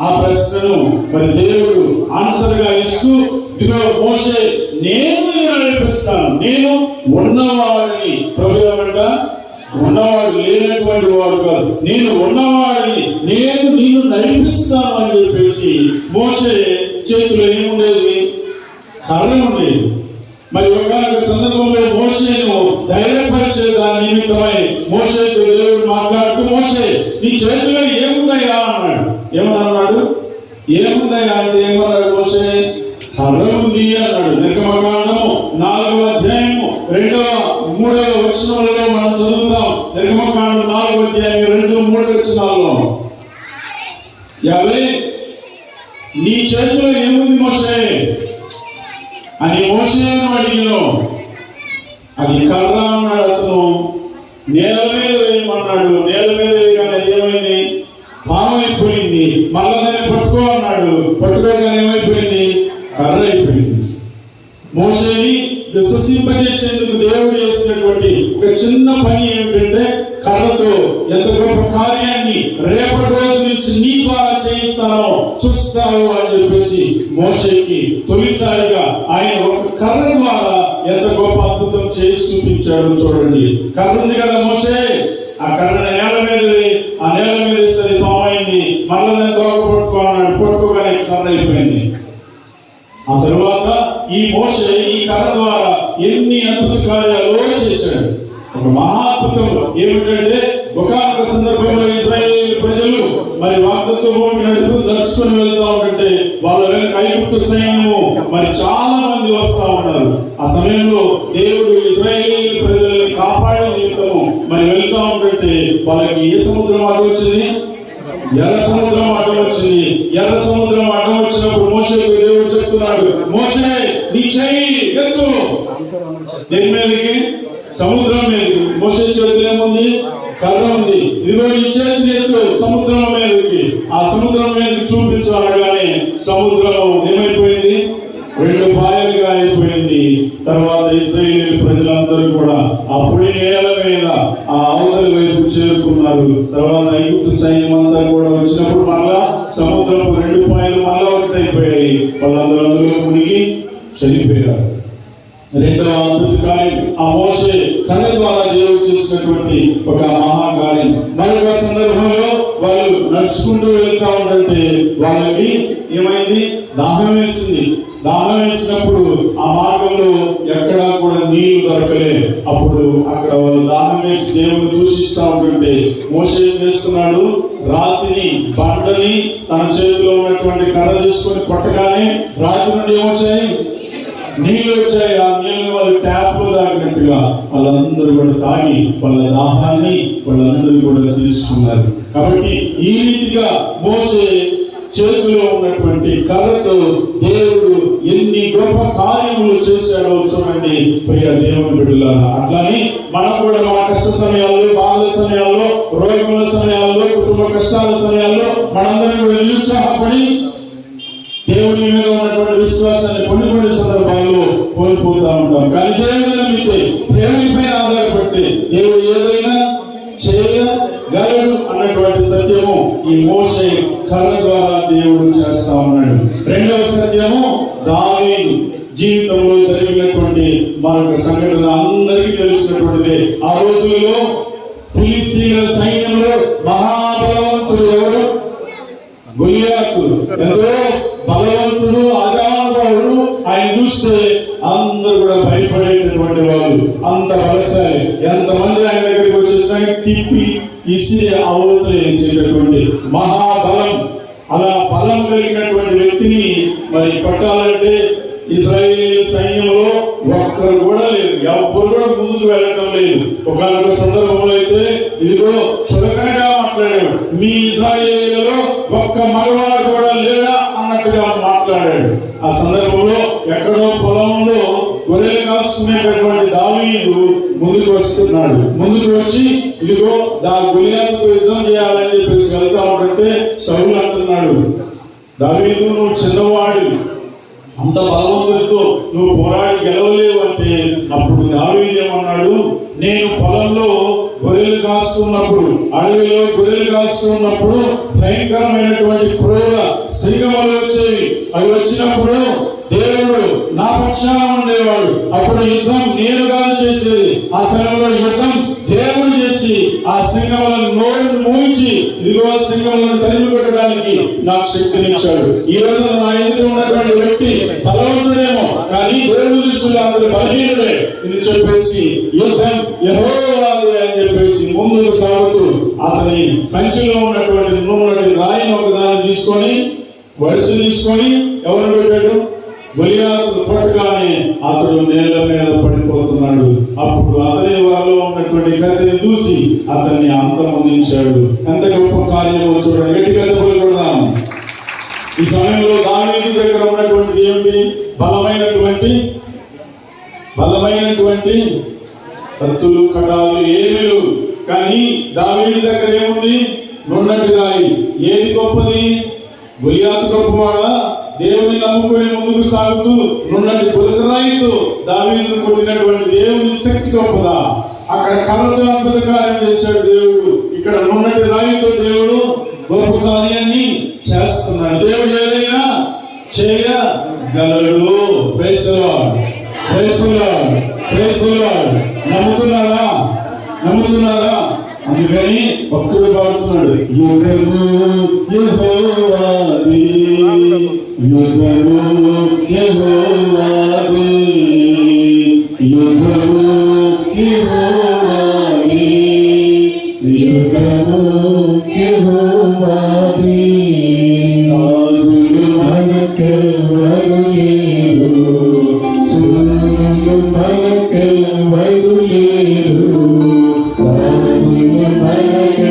ఆ ప్రశ్నను మరి దేవుడు ఆన్సర్ గా ఇస్తూ, ఇదిగో మోషే నేను నడిపిస్తాను, నేను ఉన్నవాడిని. ప్రభుత్వ ఉన్నవాడు లేనటువంటి వాడు కాదు, నేను ఉన్నవాడిని, నేను నిన్ను నడిపిస్తాను అని చెప్పేసి మోషే చేతిలో ఏముండేది? కర్ర ఉండేది. మరి ఒక సందర్భంలో మోషేను ధైర్యపరిచే దాని నిమిత్తమై మోషేకు దేవుడు మాట్లాడుతూ, మోషే నీ చేతిలో ఏముందయ్యా అన్నాడు. ఏమన్నాడు? ఏముందయ్యా అంటే ఏమన్నాడు మోషే? కర్ర ఉంది అన్నాడు. నిర్గమకాండము 4వ అధ్యాయము 2వ 3వ వచనాలలో మనం చదువుతాం. నిర్గమకాండం 4వ అధ్యాయం 2, 3 వచనాల్లో, యావే నీ చేతిలో ఏముంది మోషే అని మోషేను అడిగాను. అది కర్ర అన్నాడు. అతను నేల మీద వేయమన్నాడు. నేల మీద వేయగానే ఏమైంది? పామైపోయింది. మళ్ళా దాన్ని పట్టుకో అన్నాడు. పట్టుకోగానే ఏమైపోయింది? కర్ర అయిపోయింది. మోషేని విశ్వసింపజేసేందుకు దేవుడు చేసినటువంటి ఒక చిన్న పని ఏమిటంటే, కర్రతో ఎంత గొప్ప కార్యాన్ని రేపటి రోజు నుంచి నీ ద్వారా చేయిస్తానో చూస్తావు అని చెప్పేసి మోషేకి తొలిసారిగా ఆయన ఒక కర్ర ద్వారా ఎంత గొప్ప అద్భుతం చేసి చూపించాడు. చూడండి, కర్ర ఉంది కదా మోషే, ఆ కర్రని నేల మీద, ఆ నేల మీద ఇస్తే పామైంది. మళ్ళా దాన్ని తోక పట్టుకున్నాడు. పట్టుకోగానే కర్ర అయిపోయింది. ఆ తరువాత ఈ మోషే ఈ కర్ర ద్వారా ఎన్ని అద్భుత కార్యాలు చేశాడు. ఒక మహాద్భుతం ఏమిటంటే, ఒక సందర్భంలో ఇశ్రాయేలు ప్రజలు మరి వాగ్దాన భూమికి నడుచుకుని వెళ్తా ఉంటే వాళ్ళ వెనక ఐగుప్తు సైన్యము మరి చాలా మంది వస్తా ఉన్నారు. ఆ సమయంలో దేవుడు ఇశ్రాయేలు ప్రజలను కాపాడే నిమిత్తము మరి వెళ్తా ఉంటే వాళ్ళకి ఏ సముద్రం అడ్డం వచ్చింది? ఎర్ర సముద్రం అడ్డం వచ్చింది. ఎర్ర సముద్రం అడ్డం వచ్చినప్పుడు మోషేకు దేవుడు చెప్తున్నాడు, మోషే నీ చెయ్యి ఎత్తు. దేని మీదకి? సముద్రం మీదకి. మోషే చేతులు ఏముంది? కర్ర ఉంది. ఇదిగో నీ చేతులు ఎత్తు సముద్రం మీదకి. ఆ సముద్రం మీదకి చూపించాలగానే సముద్రం ఏమైపోయింది? రెండు పాయలుగా అయిపోయింది. తర్వాత ఇశ్రాయేలు ప్రజలందరూ కూడా ఆ పొడి నేల మీద ఆ అవతలి వైపు చేరుకున్నారు. తర్వాత ఐగుప్తు సైన్యం అంతా కూడా వచ్చినప్పుడు మళ్ళా సముద్రం రెండు పాయలు మళ్ళా ఒకటి అయిపోయాయి. వాళ్ళందరూ అందులో మునిగి చనిపోయారు. రెండవ అద్భుత కార్యం ఆ మోషే కళ్ళ ద్వారా దేవుడు చేసినటువంటి ఒక మహాకార్యం. మరొక సందర్భంలో వాళ్ళు నడుచుకుంటూ వెళ్తా ఉంటే వాళ్ళకి ఏమైంది? దాహం వేసింది. దాహం వేసినప్పుడు ఆ మార్గంలో ఎక్కడా కూడా నీళ్లు దొరకలే. అప్పుడు అక్కడ వాళ్ళు దాహం వేసి దేవుని దూషిస్తా ఉంటుంటే మోషే ఏం చేస్తున్నాడు? రాతిని బండని తన చేతిలో ఉన్నటువంటి కర్ర తీసుకొని కొట్టగానే రాతి నుండి ఏమొచ్చాయి? నీళ్ళు వచ్చాయి. ఆ నీళ్ళు వాళ్ళు ట్యాప్ లో తాగినట్టుగా వాళ్ళందరూ కూడా తాగి వాళ్ళ దాహాన్ని వాళ్ళందరూ కూడా తీసుకున్నారు. కాబట్టి ఈ రీతిగా మోషే చేతిలో ఉన్నటువంటి కర్రతో దేవుడు ఎన్ని గొప్ప కార్యములు చేశాడో చూడండి ప్రియ దేవుని బిడ్డలారా. అట్లానే మనం కూడా మన కష్ట సమయాల్లో, బాధల సమయాల్లో, రోగముల సమయాల్లో, కుటుంబ కష్టాల సమయాల్లో మనందరం కూడా నిరుత్సాహపడి దేవుని మీద ఉన్నటువంటి విశ్వాసాన్ని కొన్ని సందర్భాల్లో కోల్పోతా ఉంటాం. కానీ దేవుని నమ్మితే, దేవునిపై ఆధారపడితే దేవుడు ఏదైనా చేయగలడు అన్నటువంటి సత్యము ఈ మోషే కర్ర ద్వారా దేవుడు చేస్తా ఉన్నాడు. రెండవ సత్యము దావీదు జీవితంలో జరిగినటువంటి మరొక సంఘటన అందరికీ తెలిసినటువంటిదే. ఆ రోజులలో ఫిలిస్తీయుల సైన్యంలో మహాబలవంతుడు ఎవరు? గొలియాతు. ఎంతో బలవంతుడు, అజానుభావుడు. ఆయన చూస్తే అందరూ కూడా భయపడేటటువంటి వాళ్ళు. అంత బలశాలి. ఎంతమంది ఆయన దగ్గరికి వచ్చేసిన తిప్పి ఇసిరి అవతలు వేసేటటువంటి మహాబలం. అలా బలం కలిగినటువంటి వ్యక్తిని మరి పట్టాలంటే ఇశ్రాయేలు సైన్యంలో ఒక్కరు కూడా లేదు. ఎవ్వరు కూడా ముందుకు వెళ్ళటం లేదు. ఒకనొక సందర్భంలో అయితే ఇదిగో చులకనగా మాట్లాడాడు, మీ ఇశ్రాయేలులో ఒక్క మగవాడు కూడా లేడా అన్నట్టుగా మాట్లాడాడు. ఆ సందర్భంలో ఎక్కడో పొలంలో గొర్రెలు కాసుకునేటటువంటి దావీదు ముందుకు వస్తున్నాడు. ముందుకు వచ్చి ఇదిగో గొలియాతుతో యుద్ధం చేయాలని చెప్పేసి వెళ్తా ఉంటే సౌలు అంటున్నాడు, దావీదు నువ్వు చిన్నవాడు, అంత బలవంతుడితో నువ్వు పోరాడి గెలవలేవు అంటే అప్పుడు దావీదు ఏమన్నాడు? నేను పొలంలో గొర్రెలు కాస్తున్నప్పుడు, అడవిలో గొర్రెలు కాస్తున్నప్పుడు భయంకరమైనటువంటి క్రూర సింహములు వచ్చేవి. అవి వచ్చినప్పుడు దేవుడు నా పక్షాన ఉండేవాడు. అప్పుడు యుద్ధం నేరుగా చేసేది. ఆ సమయంలో యుద్ధం దేవుడు చేసి ఆ సింహములను నోరు మూయించి ఇదిగో సింహములను తరిమి కొట్టడానికి నాకు శక్తినిచ్చాడు. ఈ రోజు నా ఎదుట ఉన్నటువంటి వ్యక్తి బలవంతుడేమో, కానీ దేవుడి దృష్టిలో అందరూ బలహీనుడే అని చెప్పేసి యుద్ధం యెహోవాదే అని చెప్పేసి ముందుకు సాగుతూ అతని సంచిలో ఉన్నటువంటి నూనె రాయిని ఒకదాన్ని తీసుకొని వరుస తీసుకొని ఎవరు పెట్టాడు? గొలియాతు పట్టుగానే అతడు నేల మీద పడిపోతున్నాడు. అప్పుడు అతని వారిలో ఉన్నటువంటి కత్తిని చూసి అతన్ని అంతమొందించాడు. ఎంత గొప్ప కార్యమో చూడండి. గట్టిగా చెప్పగలుగుతాం. ఈ సమయంలో దావీదు దగ్గర ఉన్నటువంటి ఏమిటి? బలమైనటువంటి కత్తులు, కడాలు ఏమీ లేవు. కానీ దావీదు దగ్గర ఏముంది? నున్నటి రాయి. ఏది గొప్పది? గొలియాతు గొప్పవాడా? దేవుని నమ్ముకొని ముందుకు సాగుతూ నున్నటి పులకరాయితో దావీదును కొట్టినటువంటి దేవుని శక్తి గొప్పదా? అక్కడ కర్రతో అద్భుత కార్యం చేశాడు దేవుడు. ఇక్కడ నున్నటి రాయితో దేవుడు గొప్ప కార్యాన్ని చేస్తున్నాడు. దేవుడు ఏదైనా చేయగలడు. Praise the Lord, praise the Lord, praise the Lord. నమ్ముతున్నారా? అందుకని భక్తుడు పాడుతున్నాడు, యుగము యెహోవాది, యుగము యెహోవాది, యుగము యెహోవాది, యుగము యెహోవాది. రాజులు మనకెవ్వరు లేరు, సూర్యులు మనకెవ్వరు లేరు, రాజులు మనకెవ్వరు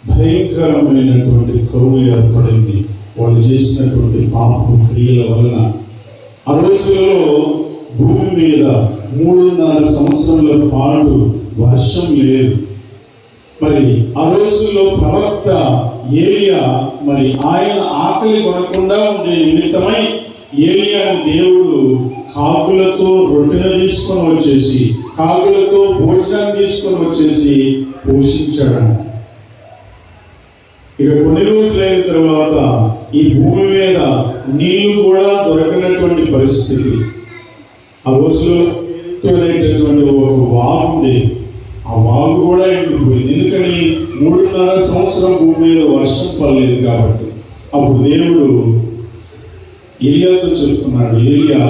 భయంకరమైనటువంటి కరువు ఏర్పడింది వాళ్ళు చేసినటువంటి పాపపు క్రియల వలన. ఆ రోజులలో భూమి మీద 3.5 సంవత్సరాల పాటు వర్షం లేదు. మరి ఆ రోజుల్లో ప్రవక్త ఏలియా మరి ఆయన ఆకలి కొనకుండా ఉండే నిమిత్తమై ఏలియాను దేవుడు కాకులతో రొట్టెను తీసుకొని వచ్చేసి, కాకులతో భోజనాన్ని తీసుకొని వచ్చేసి పోషించాడు. ఇక కొన్ని రోజులైన తర్వాత ఈ భూమి మీద నీళ్లు కూడా దొరకనటువంటి పరిస్థితి. ఆ రోజుల్లో ఒక వాగు ఉండేది. ఆ వాగు కూడా ఎండిపోయింది. ఎందుకని 3.5 సంవత్సరం భూమి మీద వర్షం పడలేదు కాబట్టి. అప్పుడు దేవుడు ఏలియాతో చెప్తున్నాడు, ఏలియా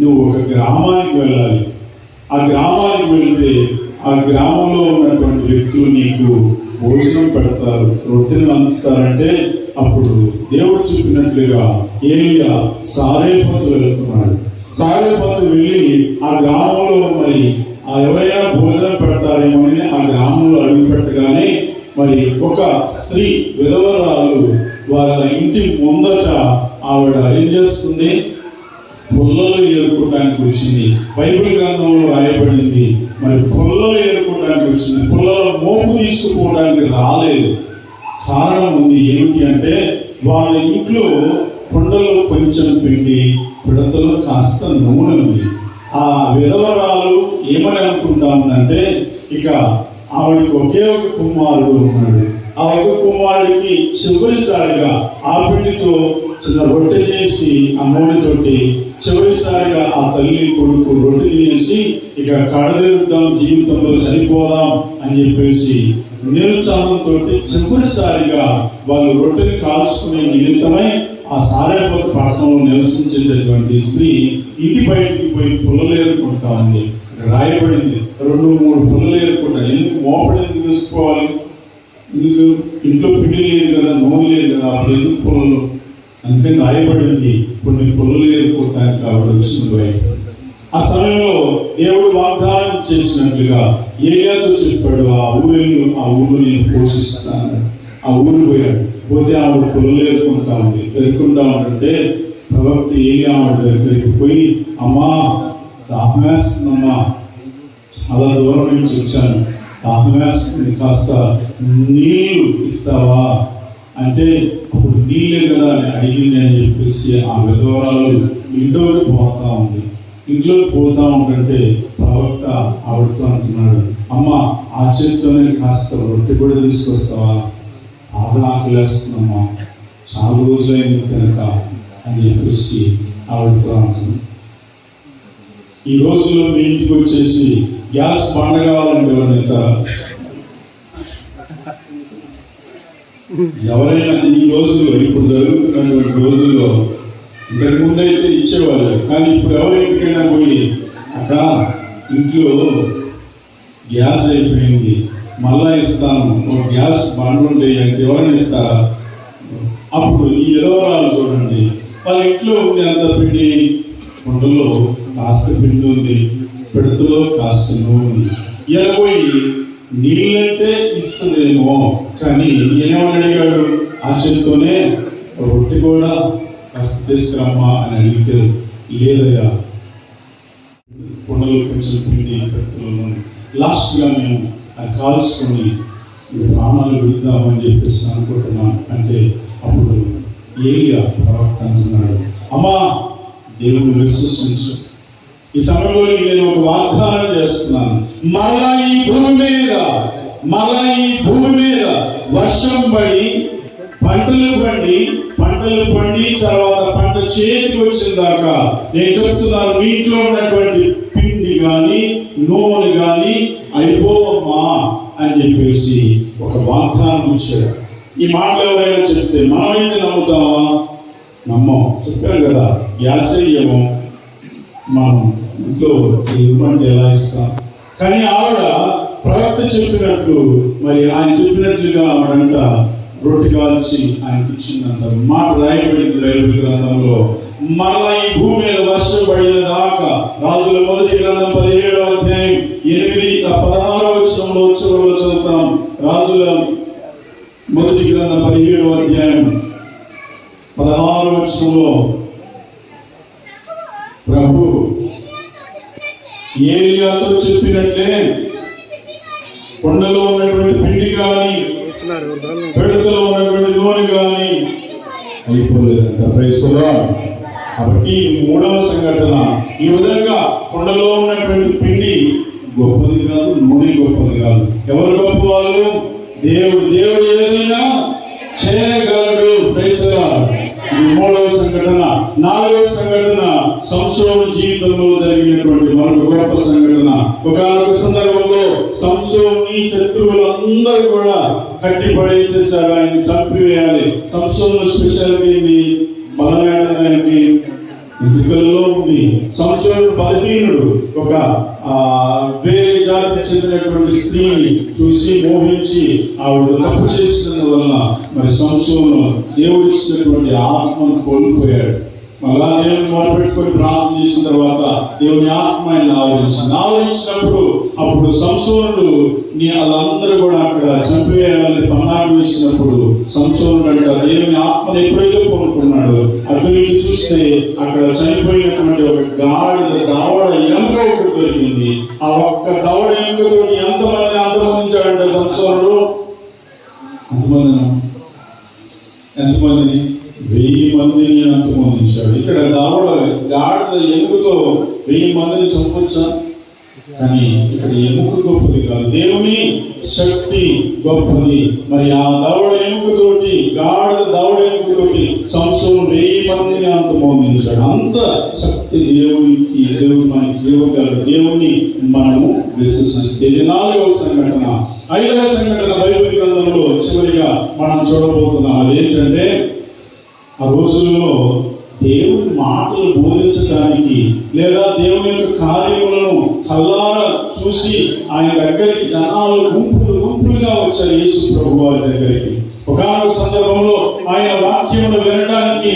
నువ్వు ఒక గ్రామానికి వెళ్ళాలి. ఆ గ్రామానికి వెళితే ఆ గ్రామంలో ఉన్నటువంటి వ్యక్తులు నీకు భోజనం పెడతారు, రొట్టెను అందిస్తారంటే అప్పుడు దేవుడు చెప్పినట్లుగా ఏలియా సారేపతు వెళ్తున్నాడు. సారేపతు వెళ్ళి ఆ గ్రామంలో మరి ఎవరైనా భోజనం పెడతారేమోని ఆ గ్రామంలో అడుగు పెట్టగానే మరి ఒక స్త్రీ విధవరాలు వాళ్ళ ఇంటి ముందట ఆవిడ ఏం చేస్తుంది, పుల్లలు ఏరుకోవడానికి వచ్చింది. బైబిల్ గ్రంథంలో రాయబడింది మరి పుల్లలు ఏరుకోవడానికి వచ్చింది. పుల్లల మోపు తీసుకుపోవడానికి రాలేదు. కారణం ఉంది. ఏమిటి అంటే వాళ్ళ ఇంట్లో కుండలో కొంచెం పిండి, పిడతలో కాస్త నూనె ఉంది. ఆ విధవరాలు ఏమని అనుకుంటా ఉందంటే ఇక ఆవిడకి ఒకే ఒక కుమారుడు ఉన్నాడు. ఆ ఒక కుమారుడికి చివరిసారిగా ఆ పిండితో చిన్న రొట్టె చేసి ఆ నూనెతోటి చివరిసారిగా ఆ తల్లి కొడుకు రొట్టె తినేసి ఇక కడదేరుద్దాం, జీవితంలో చనిపోదాం అని చెప్పేసి నిరుత్సాహంతో చివరిసారిగా వాళ్ళు రొట్టెని కాల్చుకునే నిమిత్తమై ఆ సారేపతు పట్టణంలో నివసించేటటువంటి స్త్రీ ఇంటి బయటికి పోయి పుల్లలు ఏరుకుంటా ఉంది. రాయబడింది 2-3 పుల్లలు ఏరుకుంటారు. ఎందుకు మోపడానికి తీసుకోవాలి? ఎందుకు? ఇంట్లో పిండి లేదు కదా, నూనె లేదు కదా, అప్పుడు ఎందుకు పుల్లలు? అందుకని రాయబడింది కొన్ని పుల్లలు ఏరుకోవటానికి ఆవిడ వచ్చింది బయట. ఆ సమయంలో దేవుడు వాగ్దానం చేసినట్లుగా ఏలియాతో చెప్పాడు, ఆ ఊరు నేను పోషిస్తాను. ఆ ఊరు పోయాడు. పోతే ఆవిడ పుల్లలు ఏరుకుంటా ఉంది. ఎరుకుంటా ఉంటే ప్రవక్త ఏలియా ఆవిడ దగ్గరికి పోయి, అమ్మా దాహమేస్తుందమ్మా, చాలా దూరం నుంచి వచ్చాను, దాహమేస్తుంది, కాస్త నీళ్లు ఇస్తావా అంటే అప్పుడు నీళ్ళే కదా అని అడిగింది అని చెప్పేసి ఆ విధవరాలు ఇంట్లోకి పోతా ఉంది. ఇంట్లోకి పోతా ఉంటే ప్రవక్త ఆవిడతో అంటున్నాడు, అమ్మ ఆ చేతితోనే కాస్త రొట్టె కూడా తీసుకొస్తావా, బాగా ఆకలేస్తుందమ్మా, చాలా రోజులైంది కనుక అని చెప్పేసి ఆవిడతో అంటున్నాడు. ఈ రోజుల్లో మీ ఇంటికి వచ్చేసి గ్యాస్ బండ కావాలంటే ఎవరైనా ఈ రోజుల్లో ఇప్పుడు జరుగుతున్నటువంటి రోజుల్లో ఇంతకుముందు అయితే ఇచ్చేవాళ్ళు, కానీ ఇప్పుడు ఎవరింటికైనా పోయి అక్క ఇంట్లో గ్యాస్ అయిపోయింది మళ్ళా ఇస్తాను, ఒక గ్యాస్ బండ ఉంటే ఎవరైనా ఇస్తారా? అప్పుడు ఈ ఎదవరాలు చూడండి, వాళ్ళ ఇంట్లో ఉంది అంత పిండి, కుండలో కాస్త పిండి ఉంది, పిడతలో కాస్త నూనె ఉంది. పోయి నీళ్ళంటే ఇస్తుందేమో, కానీ ఏమని అడిగాడు, ఆ చేతితోనే రొట్టె కూడా కాస్త తీసుకురమ్మా అని అడిగితే లేదయ్యా, కుండలో కొంచెం పిండి, పిడతలో లాస్ట్గా మేము అది కాల్చుకొని ప్రాణాలు విడుద్దామని చెప్పేసి అనుకుంటున్నాను అంటే అప్పుడు ఏలియా ప్రవక్త అంటున్నాడు, అమ్మా దేవుని విశ్వసించు, ఈ సమయంలో నేను ఒక వాగ్దానం చేస్తున్నాను, మళ్ళా ఈ భూమి మీద వర్షం పడి పంటలు పండి తర్వాత పంట చేతికి వచ్చిన దాకా నేను చెప్తున్నాను, మీ ఇంట్లో ఉన్నటువంటి పిండి కానీ నూనె కానీ అయిపోవమ్మా అని చెప్పేసి ఒక వాగ్దానం ఇచ్చాడు. ఈ మాటలు ఎవరైనా చెప్తే మనమైతే నమ్ముతామా? నమ్మం. చెప్పాను కదా, గ్యాస్ అయ్యేమో మనం ఇంట్లో ఇవ్వమంటే ఎలా ఇస్తాం? కానీ ఆవిడ ప్రవక్త చెప్పినట్లు మరి ఆయన చెప్పినట్లుగా ఆవిడంట రొట్టె కాల్చి ఆయనకి ఇచ్చిందంట. మాట రాయబడింది బైబిల్ గ్రంథంలో. మళ్ళా ఈ భూమి మీద వర్షం పడిన దాకా రాజుల మొదటి గ్రంథం 17వ అధ్యాయం 8-16 వచనంలో చివరిలో చదువుతాం. రాజుల మొదటి గ్రంథం 17వ అధ్యాయం 16వ వచనంలో ప్రభు ఏలియాతో చెప్పినట్లే కొండలో ఉన్నటువంటి పిండి కానీ పెడతలో ఉన్నటువంటి నూనె కానీ అయిపోలేదంట. Praise the lord. కాబట్టి మూడవ సంఘటన ఈ విధంగా కొండలో ఉన్నటువంటి పిండి గొప్పది కాదు, నూనె గొప్పది కాదు. ఎవరు గొప్ప వాళ్ళు? దేవుడు ఏదైనా చేయగలడు. Praise the Lord. ఇది మూడవ సంఘటన. నాలుగవ సంఘటన సంసోను జీవితంలో జరిగినటువంటి మరొక గొప్ప సంఘటన. ఒక సందర్భంలో సంసోని శత్రువులందరూ కూడా కట్టి పడేసేసారు, ఆయన చంపివేయాలి. సంసోను స్పెషాలిటీ బలవేయడానికి ఎన్నికలలో ఉంది. సంసోను బలహీనుడు. ఒక వేరే జాతికి చెందినటువంటి స్త్రీని చూసి మోహించి ఆవిడ తప్పు చేసినందువలన మరి సంసోను దేవుడు ఇచ్చినటువంటి ఆత్మను కోల్పోయాడు. మళ్ళా దేవుని మొదలుపెట్టుకొని ప్రార్థన చేసిన తర్వాత దేవుని ఆత్మ ఆయన ఆవరించినప్పుడు అప్పుడు సంసోనుడు వాళ్ళందరూ కూడా అక్కడ చంపివేయాలని పన్నాడు వేసినప్పుడు సంసోనుడు అంటే దేవుని ఆత్మను ఎప్పుడైతే కోరుకున్నాడు అటు చూస్తే అక్కడ చనిపోయినటువంటి ఒక గాడిద దవడ ఎముక ఒకటి దొరికింది. ఆ ఒక్క దవడ ఎముకతో ఎంతమంది అంతమందించాడంటే సంసోనుడు? ఎంతమందిని? 1000 మందిని అంతమందించాడు. ఇక్కడ గాడిద ఎముకతో 1000 మందిని చంపొచ్చా? కానీ ఇక్కడ ఎముక గొప్పది కాదు, దేవుని శక్తి గొప్పది. మరి ఆ దవడ ఎముకతోటి, గాడిద దవడ ఎముకతోటి సంసోను 1000 మందిని అంతమొందించాడు. అంత శక్తి దేవుడు మనకి ఇవ్వగలడు. దేవుని మనము విశ్వసిస్తే. ఇది 4వ సంఘటన. 5వ సంఘటన బైబిల్ గ్రంథంలో చివరిగా మనం చూడబోతున్నాం. అదేంటంటే ఆ రోజుల్లో దేవుని మాటలు బోధించడానికి లేదా దేవుని యొక్క కార్యములను కళ్ళారా చూసి ఆయన దగ్గరికి జనాలు గుంపులుగా వచ్చారు యేసు ప్రభు వారి దగ్గరికి. ఒకనొక సందర్భంలో ఆయన వాక్యమును వినడానికి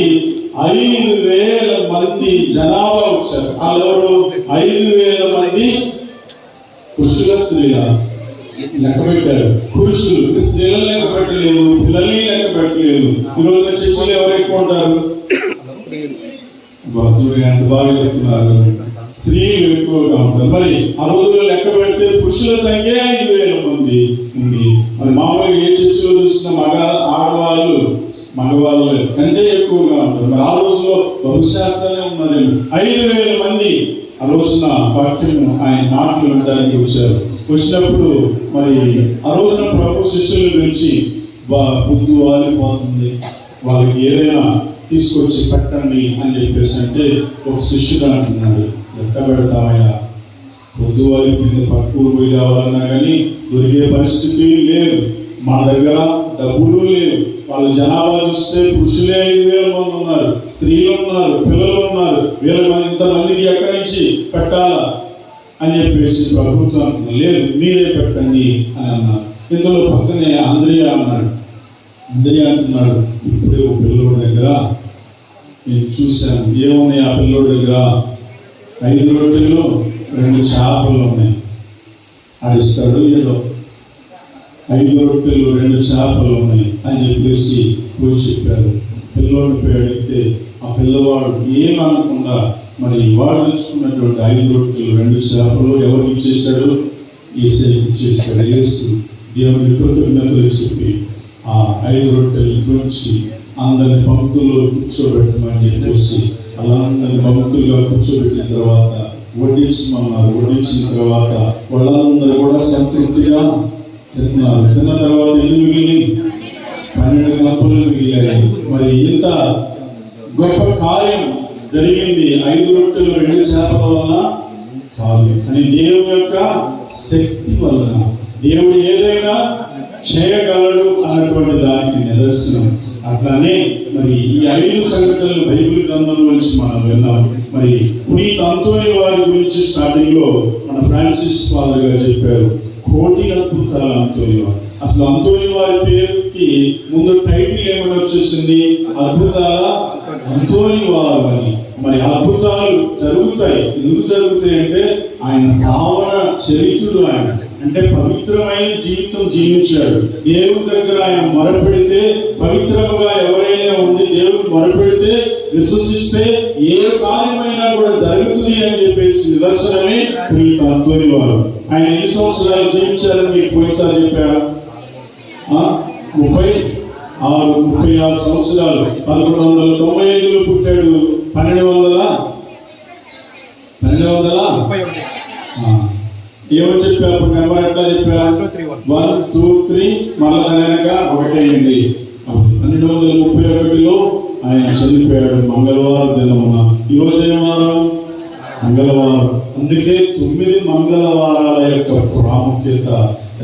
5000 మంది జనాభా వచ్చారు. వాళ్ళెవరు? 5000 మంది పురుషుల స్త్రీల లెక్క పెట్టారు. పురుషులు స్త్రీలను లెక్క పెట్టలేదు, పిల్లల్ని లెక్క పెట్టలేదు. ఈరోజు చర్చలు ఎవరు ఎక్కువ ఉంటారు? ఎంత బాగా చెప్తున్నారు, స్త్రీలు ఎక్కువగా ఉంటారు. మరి ఆ రోజుల్లో లెక్క పెడితే పురుషుల సంఖ్య 5000 మంది ఉంది. మరి మామూలుగా ఏ చర్చలో చూసిన ఆడవాళ్ళు మగవాళ్ళు కంటే ఎక్కువగా ఉంటారు. మరి ఆ రోజులో బహుశాఖనే ఉన్నారు. 5000 మంది ఆ రోజున వాక్యం ఆయన మాటలు వినడానికి వచ్చారు. వచ్చినప్పుడు మరి ఆ రోజున ప్రభు శిష్యుల గురించి బుద్ధి వాలిపోతుంది, వాళ్ళకి ఏదైనా తీసుకొచ్చి పెట్టండి అని చెప్పేసి అంటే ఒక శిష్యుడు అంటున్నాడు, ఎక్క పెడతామయ్యా, పొద్దు వాలిపోయింది, పక్కకు పోయి కావాలన్నా కానీ దొరికే పరిస్థితి లేదు, మా దగ్గర డబ్బులు లేవు. వాళ్ళ జనాభా చూస్తే పురుషులే 5000 మంది ఉన్నారు, స్త్రీలు ఉన్నారు, పిల్లలు ఉన్నారు. 1000 మంది ఇంతమందికి ఎక్కడి నుంచి పెట్టాలా అని చెప్పేసి ప్రభుత్వం లేదు, మీరే పెట్టండి అని అన్నారు. ఇందులో పక్కనే అంద్రియా అన్నాడు. అంద్రియా అంటున్నాడు, ఇప్పుడే ఒక పిల్లోడి దగ్గర నేను చూశాను, ఏమున్నాయి ఆ పిల్లోడి దగ్గర? 5 రొట్టెలు 2 చేపలు ఉన్నాయి. ఆడిస్తాడు ఏదో 5 రొట్టెలు 2 చేపలు ఉన్నాయి అని చెప్పేసి పోయి చెప్పారు. పిల్లోడిని పోయి అడిగితే ఆ పిల్లవాడు ఏమనకుండా మరి వాడు తెచ్చుకున్నటువంటి 5 రొట్టెలు 2 చేపలు ఎవరికి ఇచ్చేశాడు? యేసుకి ఇచ్చేశాడు. యేసు దేవుని కృతజ్ఞతలు చెప్పి ఆ 5 రొట్టెలు గురించి అందరిని పంక్తుల్లో కూర్చోబెట్టమని చెప్పేసి అలా అందరిని పంక్తులుగా కూర్చోబెట్టిన తర్వాత వడ్డించమన్నారు. వడ్డించిన తర్వాత వాళ్ళందరూ కూడా సంతృప్తిగా తిన్నారు. తిన్న తర్వాత ఎన్ని మిగిలి? 12 గంపలు మిగిలాయి. మరి ఇంత గొప్ప కార్యం జరిగింది 5 రొట్టెలు 2 చేపల వలన కాదు, కానీ దేవుని యొక్క శక్తి వలన. దేవుడు ఏదైనా చేయగలడు అన్నటువంటి దానికి నిదర్శనం. అట్లానే మరి ఈ 5 సంఘటనలు బైబిల్ గ్రంథం నుంచి మనం విన్నాం. మరి పునీత్ అంతోని వారి గురించి స్టార్టింగ్ లో మన ఫ్రాన్సిస్ ఫాదర్ గారు చెప్పారు, 1,000,000 అద్భుతాలు అంతోని వారు. అసలు అంతోని వారి పేరుకి ముందు టైటిల్ ఏమైనా వచ్చేసింది? అద్భుతాల అంతోని వారు అని. మరి అద్భుతాలు జరుగుతాయి. ఎందుకు జరుగుతాయి అంటే ఆయన భావన చరిత్రుడు. ఆయన అంటే పవిత్రమైన జీవితం జీవించాడు. దేవుని దగ్గర ఆయన మొరపెడితే, పవిత్రంగా ఎవరైనా ఉండి దేవుని మొరపెడితే, విశ్వసిస్తే ఏ కార్యమైనా కూడా జరుగుతుంది అని చెప్పేసి నిదర్శనమే పునీత అంతోని వారు. ఆయన ఎన్ని సంవత్సరాలు జీవించారని మీకు పోయినసారి చెప్పారా? 36 సంవత్సరాలు. 1195లో పుట్టాడు. 1231 ఏమని చెప్పారు? నెంబర్ ఎట్లా చెప్పారు? 1 2 3 మళ్ళా వెనక ఒకటైంది. 1231లో ఆయన చనిపోయాడు మంగళవారం దినమున. ఈరోజు ఏం వారం? మంగళవారం. అందుకే 9 మంగళవారాల యొక్క ప్రాముఖ్యత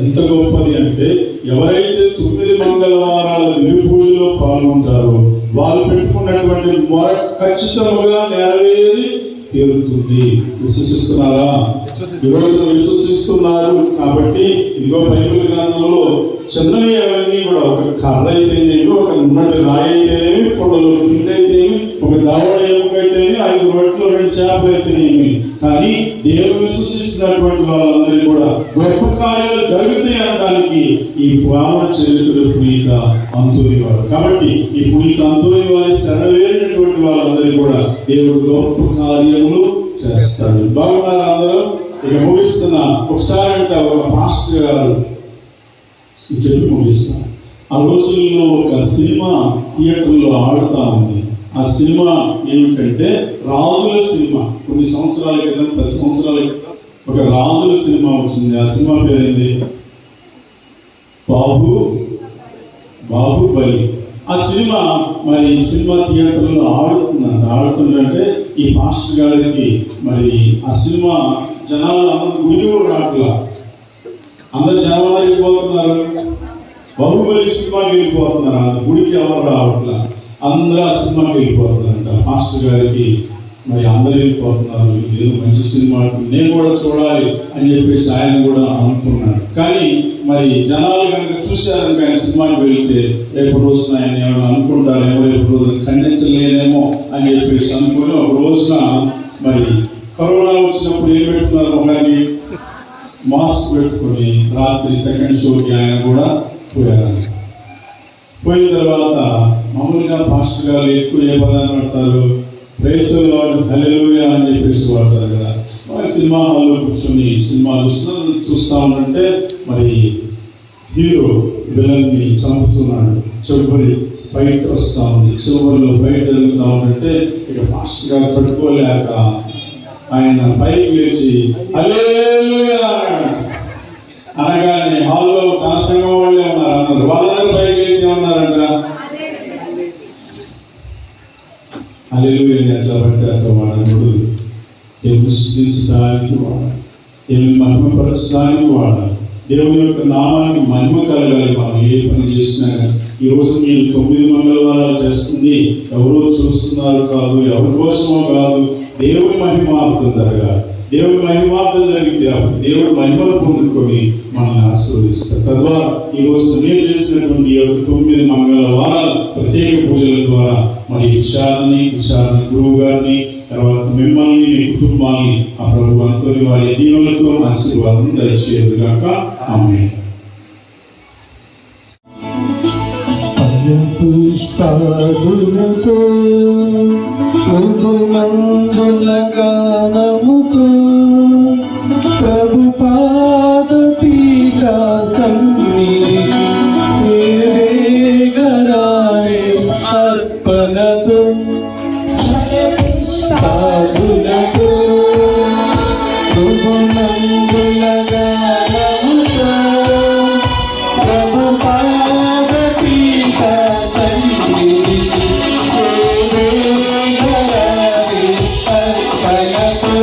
ఎంత గొప్పది అంటే, ఎవరైతే 9 మంగళవారాల నిలుపూజలో పాల్గొంటారో వాళ్ళు పెట్టుకున్నటువంటి మొర ఖచ్చితంగా నెరవేరి తీరుతుంది. విశ్వసిస్తున్నారా? ఈరోజు విశ్వసిస్తున్నారు కాబట్టి ఇదిగో బైబిల్ గ్రంథంలో చిన్నవి అవన్నీ కూడా, ఒక కర్ర అయితేనేమి, ఒక ఉన్నటి రాయి అయితేనేమి, పొడలు పిండైతేనేమి, ఒక దావడ ఎముకైతేనేమి, 5 రొట్టెలు 2 చేపలు అయితేనేమి, కానీ దేవుడు విశ్వసిస్తున్నటువంటి వాళ్ళందరూ కూడా గొప్ప కార్యాలు జరుగుతాయి అనడానికి ఈ పురాణ చరిత్ర పునీత అంతోని వారు. కాబట్టి ఈ పునీత అంతోని వారి శరణవేరినటువంటి వాళ్ళందరూ కూడా దేవుడు గొప్ప కార్యములు చేస్తాడు. బాగున్నారు అందరూ? ఇక ముగిస్తున్నా. ఒకసారి అంటే ఒక పాస్టర్ గారు చెప్పి ముగిస్తాను. ఆ రోజుల్లో ఒక సినిమా థియేటర్లో ఆడుతూ ఉంది. ఆ సినిమా ఏమిటంటే రాజుల సినిమా. కొన్ని సంవత్సరాల క్రితం, 10 సంవత్సరాల క్రితం ఒక రాజుల సినిమా వచ్చింది. ఆ సినిమా పేరేంది? బాహుబలి. ఆ సినిమా మరి సినిమా థియేటర్లో ఆడుతుందంటే ఈ పాస్టర్ గారికి మరి ఆ సినిమా జనాలు అందరూ గుడి కూడా రాట్లా, అందరు జనాలు వెళ్ళిపోతున్నారు. బాహుబలి సినిమాకి వెళ్ళిపోతున్నారు, అంత గుడికి ఎవరు రావట్లా, అందరూ ఆ సినిమాకి వెళ్ళిపోతున్నారంట. పాస్టర్ గారికి మరి అందరూ వెళ్ళిపోతున్నారు, ఏదో మంచి సినిమా నేను కూడా చూడాలి అని చెప్పేసి ఆయన కూడా అనుకున్నాడు. కానీ మరి జనాలు కనుక చూశారని ఆయన సినిమాకి వెళ్తే రేపు రోజున ఆయన ఏమైనా అనుకుంటారేమో, రేపు రోజున ఖండించలేనేమో అని చెప్పేసి అనుకుని ఒక రోజున మరి కరోనా వచ్చినప్పుడు ఏం పెట్టుకున్నారు? ఒకరికి మాస్క్ పెట్టుకొని రాత్రి సెకండ్ షోకి ఆయన కూడా పోయారు. పోయిన తర్వాత మామూలుగా పాస్టర్ గారు ఎక్కువ ఏ పదాన్ని పడతారు? ప్రైజ్ ది లార్డ్, హల్లెలూయా అని చెప్పేసి వాడతారు కదా. మరి సినిమా హాల్లో కూర్చొని సినిమా చూస్తా ఉంటే మరి హీరో విలన్ని చంపుతున్నాడు. చివరి ఫైట్ వస్తూ ఉంది. చివరిలో ఫైట్ జరుగుతూ ఉంటే ఇక పాస్టర్ గారు తట్టుకోలేక ఆయన పైకి లేచి హల్లెలూయా అనగానే హాల్లో తన సంఘం వాళ్ళే ఉన్నారు అన్నారు. వాళ్ళందరూ పైకి లేచి ఉన్నారంట హల్లెలూయా ఎట్లా పడితే అట్లా వాడకూడదు. దేవుని స్తుతించడానికి వాడాలి, దేవుని మహిమపరచడానికి వాడాలి, దేవుని యొక్క నామానికి మహిమ కలగాలి. మనం ఏ పని చేసినా కానీ ఈ రోజు మీరు 9 మంగళవారాలు చేస్తుంది ఎవరో చూస్తున్నారు కాదు, ఎవరి కోసమో కాదు, దేవుని మహిమార్థం జరగాలి. దేవుని మహిమార్థం జరిగితే దేవుడు మహిమను పొందుకొని మనల్ని ఆశీర్వదిస్తారు. తద్వారా ఈ రోజు నేను చేసినటువంటి 9 మంగళవారాల ప్రత్యేక పూజల ద్వారా మరి విచారణని గురువు గారిని, తర్వాత మిమ్మల్ని, మీ కుటుంబాన్ని ఆ ప్రభు అంతోని వారి దీవెనలతో ఆశీర్వాదం దయచేయదుగాక. ఆమేన్. పుష్పాదులతో మృదుమందుల గానముతో ప్రభు పాద పీఠా సన్నిధికి వేగరాయే అర్పణతో పుష్పాదులతో మృదుమందుల గానముతో ప్రభు పాద పీఠా సన్నిధికి వేగరాయే అర్పణతో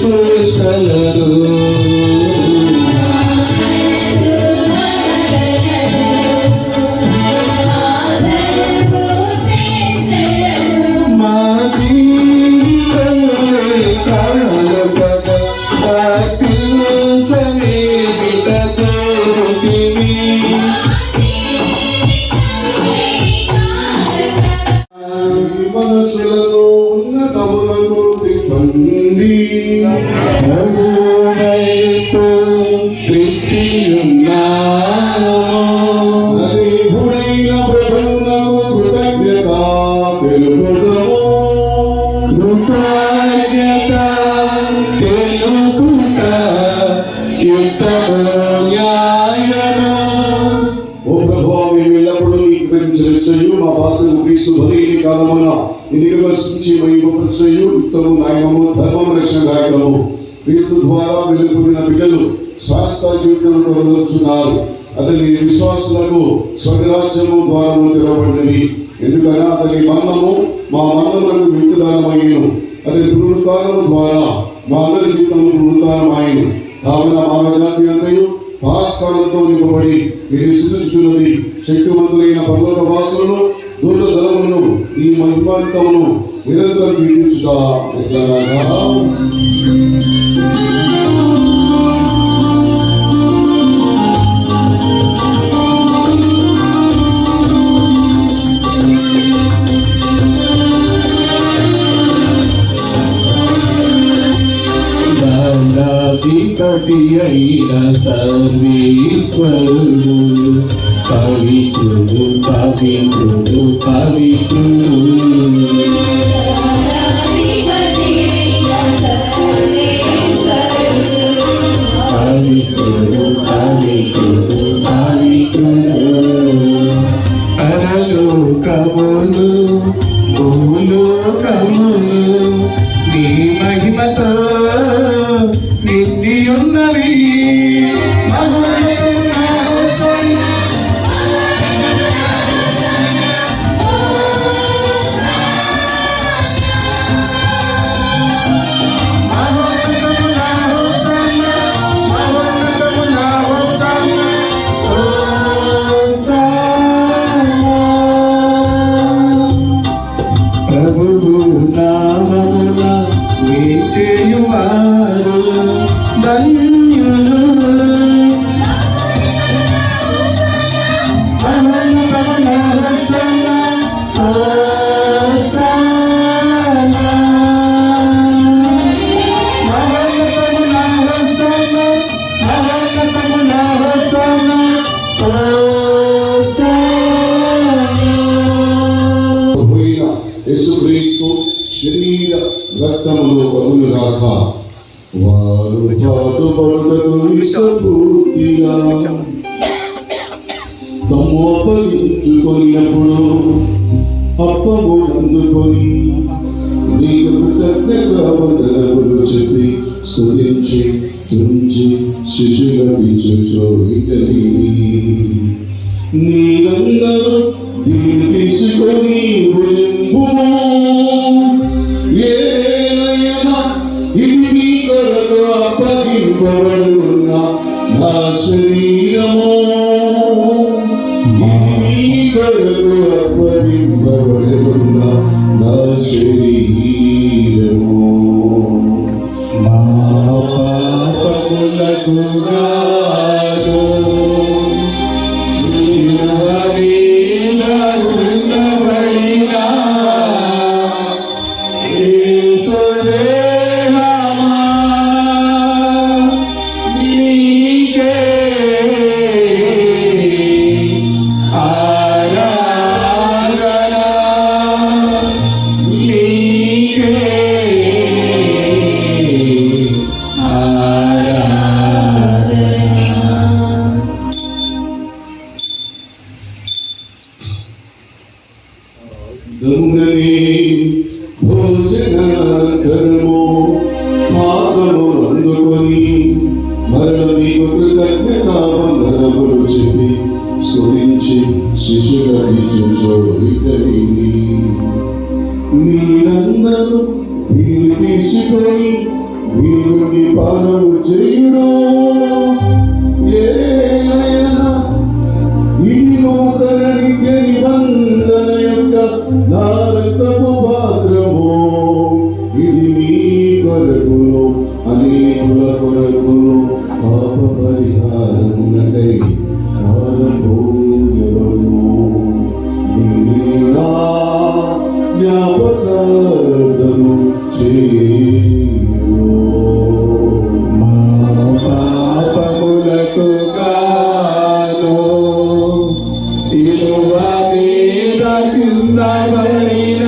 చేసలరు మా జీవితము కాలపద అర్పించని బిడ్డ చేరుతివి మనసులలో ఉన్నతములకు తిప్పండి ప్రభువైపు తృప్తియున్నాను దేవుడైన ప్రభువునకు కృతజ్ఞత తెలుపుదము కృతజ్ఞత తెలుపుట యుక్తము న్యాయము ఓ ప్రభువా, మేము ఎల్లప్పుడూ నీకు కృతజ్ఞతలు మా పాస్టర్ క్రీస్తు బలిని కాలమున ఎన్నికగా సృష్టించి మహిమపరచు యుక్తము న్యాయము ధర్మము రక్షణదాయకము క్రీస్తు ద్వారా వెలుగుడిన బిడ్డలు స్వాస్థ జీవితంలో వెలుగుతున్నారు. అతని విశ్వాసులకు స్వర్గరాజ్యము ద్వారము తెరవబడినది. ఎందుకనగా అతని మరణము మా మరణములకు విముక్తిదానమైను, అతని పునరుత్థానము ద్వారా మా అందరి జీవితంలో పునరుత్థానమైను. కావున మానవ జాతి అంతయు భాస్కరంతో నింపబడి మీరు సృష్టించున్నది శక్తివంతులైన పర్వత వాసులను దూత దళములను ఈ మహిమాంతమును నిరంతరం కీర్తించుట ఎట్లనగా దండాధిపతి అయిన సర్వేశ్వరుడు పవిత్రుడు పవిత్రుడు పవిత్రుడు పవిత్రుడు పవిత్రుడు పవిత్రుడు పరలోకములు భూలోకములు నీ మహిమతో నిండియున్నవి ప్రభువు నామమున వేచేయువారు ధన్యులు. యేసుక్రీస్తు శరీర రక్తములో పగులుగాక. వారు పాటుపడుటకు ఇష్టపూర్తిగా తమ్ము అప్పగించుకొనినప్పుడు అప్పము అందుకొని నీకు కృతజ్ఞత వందనములు చెప్పి స్తుతించి తుంచి శిష్యులకిచ్చుచు ఇతని నీరందరూ దీన్ని తీసుకొని భుజింపుము. ఏలయన ఇది నీ కొరకు అప్పగింపబడున్న నా శరీరము, ఇది నీ కొరకు అప్పగింపబడున్న నా శరీరము. మా పాపములకు గాను శిలువమీద ఉండబడిన యేసు దేహమా నీకే ఆరాధన, నీకే దొంగని భోజనానంతరము పాత్రము అందుకొని మరల మీకు కృతజ్ఞత వందనములు చెప్పి స్తుతించి శిష్యులకిచ్చుచు ఇతని మీరందరూ దీన్ని తీసుకొని మీరు దేవుని పాలము చేయుడు ఏలయనా ఇది నూతన నిత్య నిబంధన యొక్క నా రక్తపు పాత్రము ఇది మీ కొరకును అనేకుల కొరకును పాప పరిహారమునకై ప్రారంభోయబడును దీనిని నా జ్ఞాపకార్థము చేయుడు మా పాపములకు గాను శిలువ మీద చిందబడిన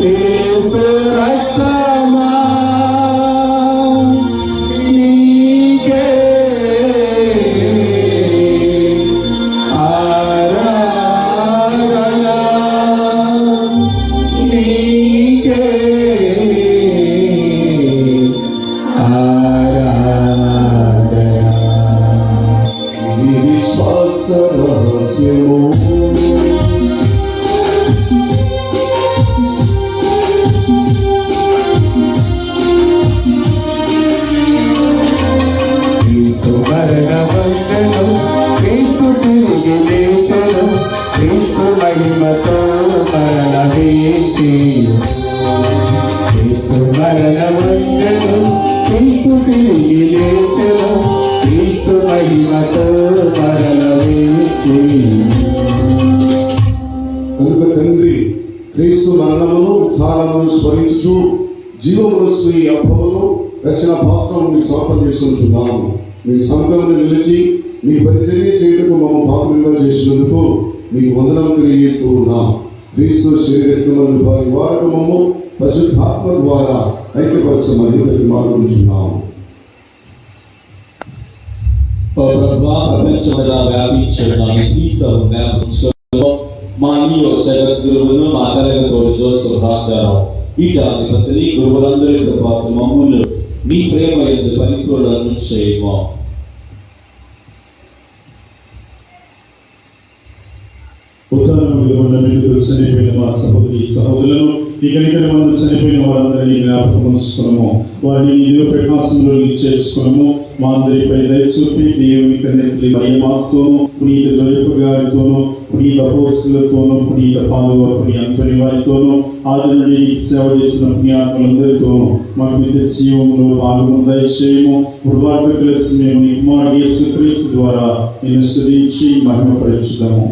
యేసు రక్తమా నీకే ఆరాధన నీకే ఆరాధన ఈ విశ్వాస రహస్యము క్రీస్తు మరణమందును క్రీస్తు తిరిగి లేచెను క్రీస్తు మహిమతో మరణ వేచెను క్రీస్తు మరణమందును క్రీస్తు తిరిగి లేచెను క్రీస్తు మహిమతో మరణ వేచెను కనుక తండ్రి క్రీస్తు మరణమును ఉత్థానమును స్మరించుచు జీవమును స్వీయ అప్పమును రక్షణ పాత్రను మీ సమర్పణ చేసుకుంటున్నాము మీ సంఘమును నిలిచి మీ పరిచర్య చేయుటకు మమ్మల్ని పాత్రలుగా చేసినందుకు మీకు వందనాలు తెలియజేస్తూ ఉన్నాం. క్రీస్తు శరీరమునందు వారి వారికి మమ్ము పరిశుద్ధాత్మ ద్వారా ఐక్యపరచమని ప్రతిమాలుకుంటున్నాము. ఓ ప్రభువా, ప్రపంచమంతా వ్యాపించిన ఈ శ్రీశైలం వ్యాపించడంలో మా అన్నియో జగద్గురువును మా తరగతోడు జోసెఫ్ రాజారావు పీఠాధిపతిని గురువులందరితో పాటు మమ్ములు మీ ప్రేమ యందు పరిపూర్ణులను చేయము. ఉత్తరంలో మీకు చనిపోయిన మా సహోదరి సహోదరులను ఈ కనికర మందు చనిపోయిన వారందరినీ జ్ఞాపకం ఉంచుకున్నాము. వారిని ఇదిగో ప్రకాశంలో చేర్చుకున్నాము. మా అందరిపై దయచూపి దేవుని కన్నెత్తి మహిమాతోను పునీత జోయపు గారితోను పునీత అపోస్తలులతోను పునీత పాలువ పునీత అంతని వారితోను ఆది నుండి సేవ చేసిన పుణ్యాత్ములందరితోను మాకు నిత్య జీవములో పాల్గొని దయచేయము. గురువార్త కలిసి మేము నీ కుమారుడు యేసుక్రీస్తు ద్వారా నిన్ను స్తుతించి మహిమపరచుదాము.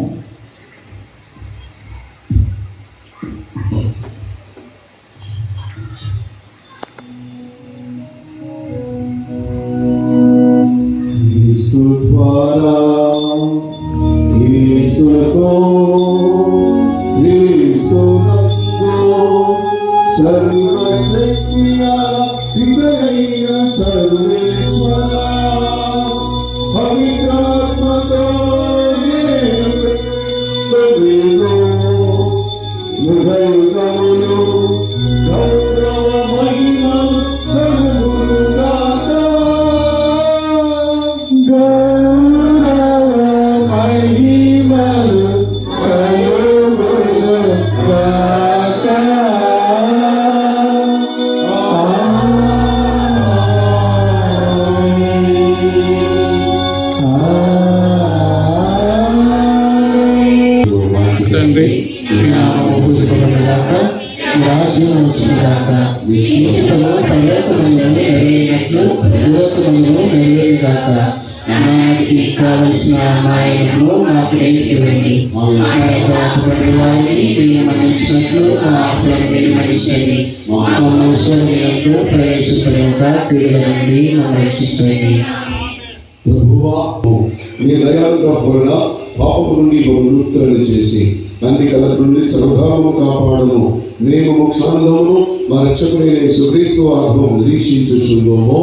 యేసు ద్వారా యేసుతో యేసునందు సర్వశక్తియ పితయైన సర్వేశ్వర పవిత్రాత్మతో యుగయుగములు గౌరవ మహిమ కలుగునుగాక. గౌరవ మహిమలు కలుగునుగాక. తండ్రి రాజ్యం వచ్చినగాక. ఇసుకలో పర్వతములను నెరవేరినట్లు యువకులను నెరవేరుగాక. నాటికి కావలసిన నాయకులు మాకు నేర్పివ్వండి. వారిని వినియోగించినట్లు మా ఆత్మను వినియోగించండి. మమ్మల్ని ప్రవేశపడక క్రియల నుండి మమ్మల్ని రక్షించండి. ప్రభువా, నీ దయాలుగా పోయిన పాపము నుండి విముక్తులను చేసి అన్ని కలత నుండి సర్వధాము కాపాడము. మేము మోక్షానందమును మా రక్షకుడైన యేసుక్రీస్తు వారు నిరీక్షించుచున్నాము.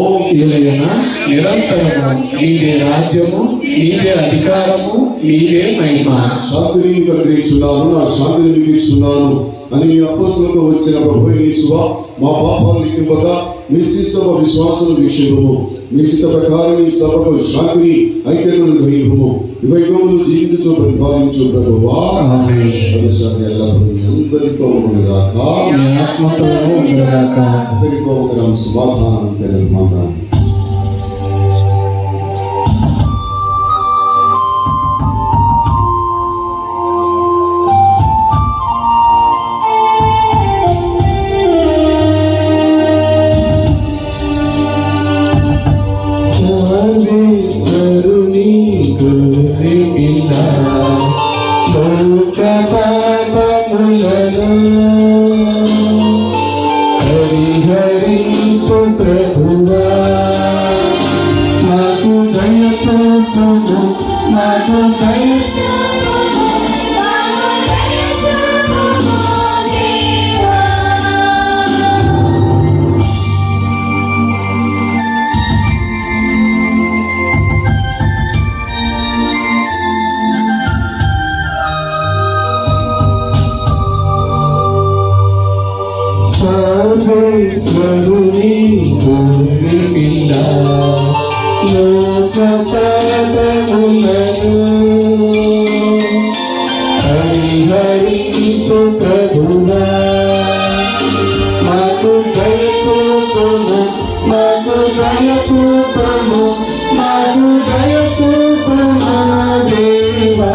నిరంతరము నీదే రాజ్యము, నీదే అధికారము, నీదే మహిమ. శాంతిని కలిగిస్తున్నాను, నా శాంతిని మిగిస్తున్నాను అని మీ అపోస్తలులతో వచ్చిన ప్రభు యేసువా, మా పాపాలు లిఖింపగా మీ శిష్యుల విశ్వాసం వీక్షింపము. మీ చిత్త ప్రకారం ఈ సభకు శాంతిని ఐక్యతను గ్రహింపు యుగములు జీవించు పరిపాలించు ప్రభువా అందరితో ఉండగాక అందరితో ఒక సమాధానం తెలియజేద్దాం. సర్వేశ్వరుని గోవింద లోక పాపములను హరిహరించు ప్రభువా మాకు దయ చూపుము మాకు దయ చూపుము మాకు దయ చూపుము దేవా.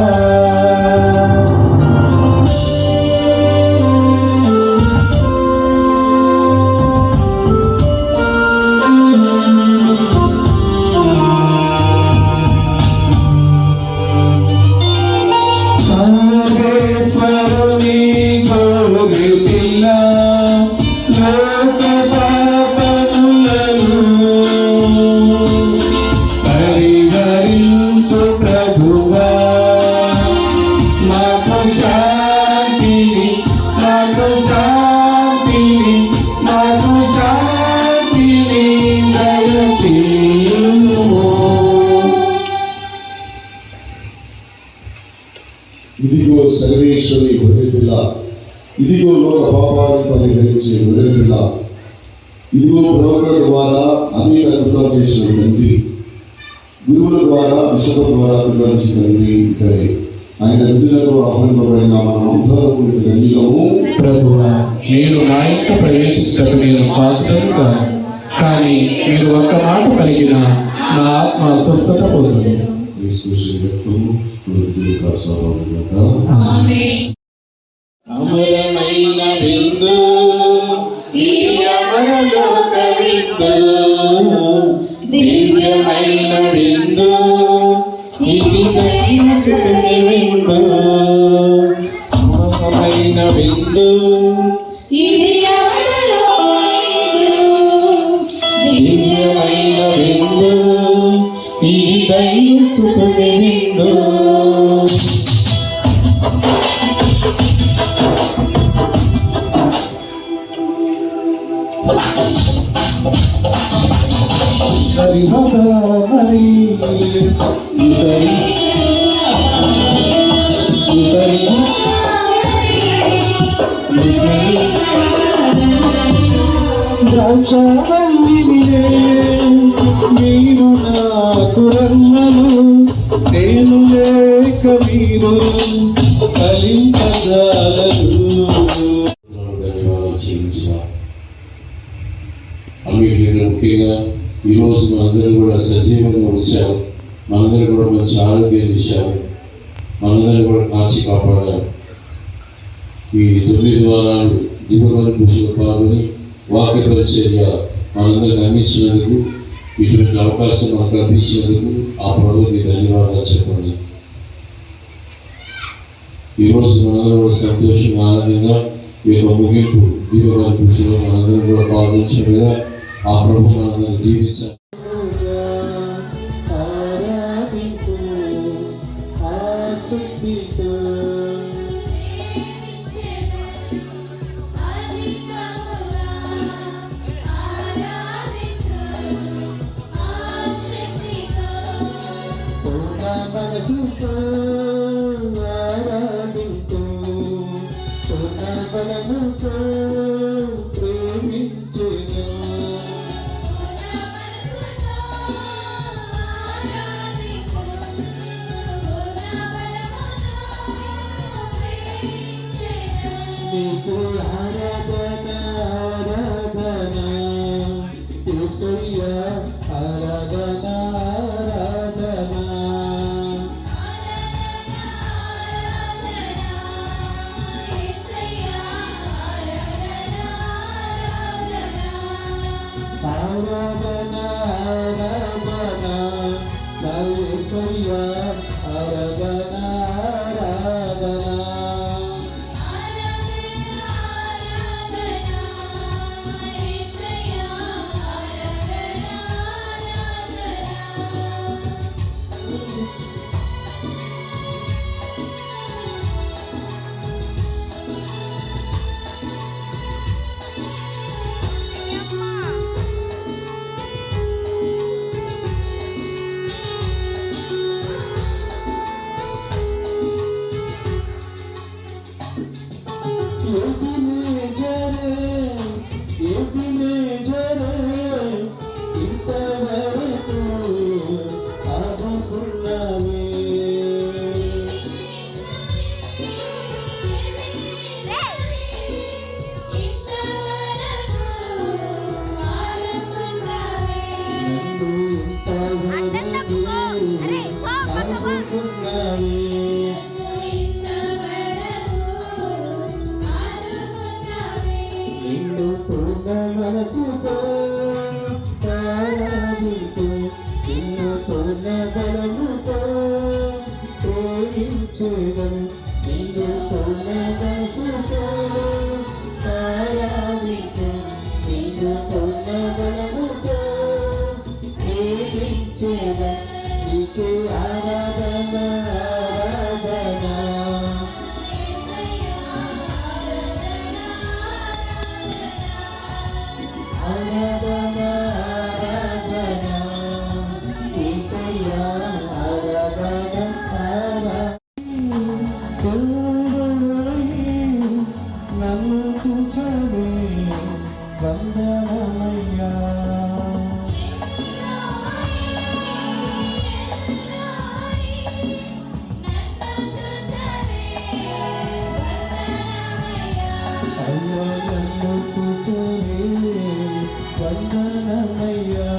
ఇదిగో సర్వేశ్వరి గొర్రె పిల్ల, ఇదిగో లోక పాపాన్ని పరిహరించే గొర్రె పిల్ల, ఇదిగో ప్రవక్తల ద్వారా అనేక అద్భుతాలు చేసిన తండ్రి, గురువుల ద్వారా బిషపుల ద్వారా అద్భుతాలు తండ్రి ఇతరే. ఆయన విధులకు ఆహ్వానింపబడిన మనమందరము ధన్యులము. ప్రభువా, మీరు నా యొక్క ప్రవేశించటకు నేను పాత్రను కాను, కానీ మీరు ఒక్క మాట పలికిన నా ఆత్మ స్వస్థత పొందును. అమరమైన బిందు ఈ అమరలోక బిందు, దివ్యమైన బిందు ఇది దైవసుని బిందు, అమరమైన బిందు దివ్యమైన బిందు ఇది దైవసుని బిందు. మీరు నాకు రమ్మను, నేను లేక మీరు కలింపగలరు. ధన్యవాదాలు చెల్లించిన అన్నింటిలో ముఖ్యంగా ఈరోజు మనందరూ కూడా సజీవంగా వచ్చారు, మనందరూ కూడా మంచి ఆరోగ్యాన్ని ఇచ్చారు, మనందరూ కూడా కాచి కాపాడారు. ఈ 9 వారాలు దిగుబడి కృషిలో పాల్గొని వాక్య పరిచర్య మనందరికి అందించినందుకు, ఇటువంటి అవకాశం మనకు కల్పించినందుకు ఆ ప్రభుకి ధన్యవాదాలు చెప్పండి. ఈరోజు మనందరూ కూడా సంతోషంగా ఆనందంగా ఈ యొక్క ముగింపు దిగుబడి కృషిలో మనందరూ కూడా పాల్గొంచగా ఆ ప్రభు మనందరూ జీవించాలి. ఆరాధన ఆరాధన నా యేసయ్యా ఆరాధన ఆరాధన ఇంతవరకు ఆదుకున్నావే నిన్ను పూర్ణ మనసుతో ఆరాధించు నిన్ను పూర్ణ బలముతో ప్రేమించేదను నిన్ను పూర్ణ మనసుతో ఆరాధించు నిన్ను పూర్ణ బలముతో ప్రేమించేదను నీకు ఆరాధన ఆరాధన ఆరాధన ఆరాధన యేసయ్యా ఆరాధన నన్ను చూచవే వందనమయ్యా అయ్యా నన్ను చూచవే వందనమయ్యా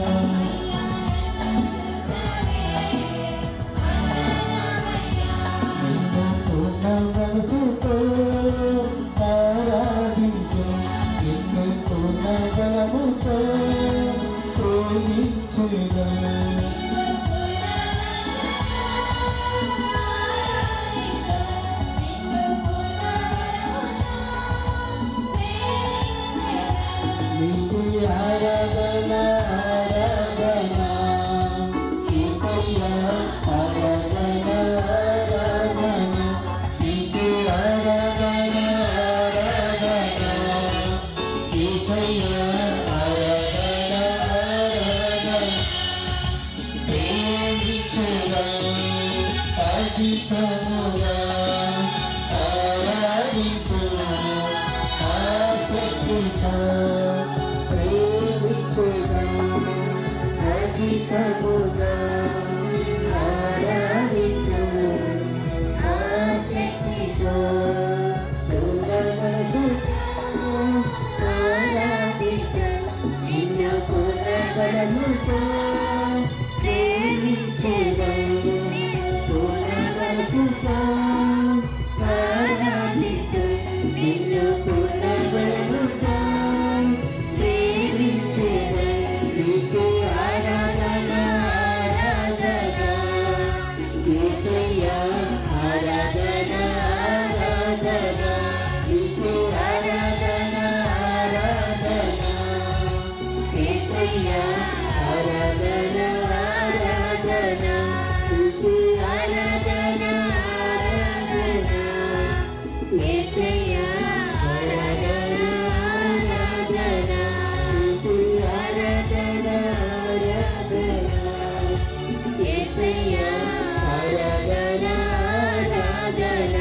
నిన్ను పూర్ణ మనసుతో ఆరాధించు నిన్ను పూర్ణ బలముతో ప్రేమించెదను నీకు ఆరాధన ఆరాధన యేసయ్యా ఆరాధన ఆరాధన నీకు ఆరాధన ఆరాధన యేసయ్యా ఆరాధన ఆరాధన ప్రేమించెదను అధికముగా ఆరాధించు ఆసక్తితో అధికముగా ఆరాధించు ఆసక్తితో ఆరాధించు నిన్ను పూర్ణ బలముతో ప్రేమించెదను పూర్ణ బలముతో ఆరాధించు నిన్ను పూర్ణ బలముతో ప్రేమించెదను నీకు ఆరాధన ఆరాధన యేసయ్యా ఆరాధన ఆరాధన నీకు ఆరాధన ఆరాధన యేసయ్యా ఆరాధన ఆరాధన నీకు ఆరాధన ఆరాధన యేసయ్యా ఆరాధన ఆరాధన నీకు ఆరాధన ఆరాధన యేసయ్యా ఆరాధన ఆరాధన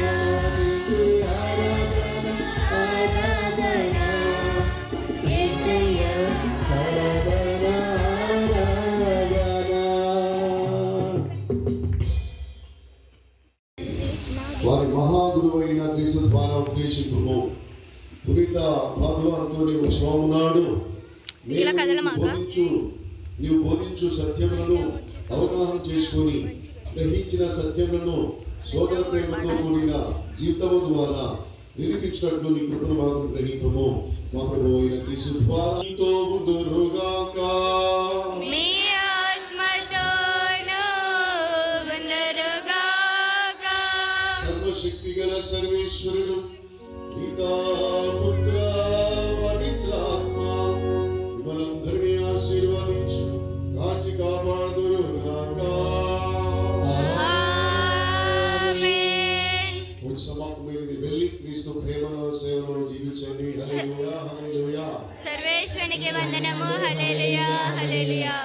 నీకు ఆరాధన ఆరాధన యేసయ్యా ఆరాధన ఆరాధన వారి మహాగురువు అయిన క్రీస్తు ద్వారా ఉపదేశింపుము పునీత పద్మతో నీవు సోమనాడు నీవు బోధించు సత్యములను అవగాహన చేసుకొని గ్రహించిన సత్యములను సోదర ప్రేమతో కూడిన జీవితము ద్వారా నిరూపించినట్లు నీ కృపను మాకు గ్రహింపము. మా ప్రభువు అయిన క్రీస్తు ద్వారా నీతో ఉండురుగాక. మీ ఆత్మతోను ఉండురుగాక. సర్వశక్తిగల సర్వేశ్వరుడు పితా పుత్ర పవిత్రాత్మ మిమ్మల్ని ఆశీర్వదించు కాచి కాపాడుదురుగాక. సమాప్తమైనది. వెళ్ళి క్రీస్తు ప్రేమలో సేవలో జీవించండి. హల్లెలూయా హల్లెలూయా. సర్వేశ్వరునికి వందనము. హల్లెలూయా హల్లెలూయా.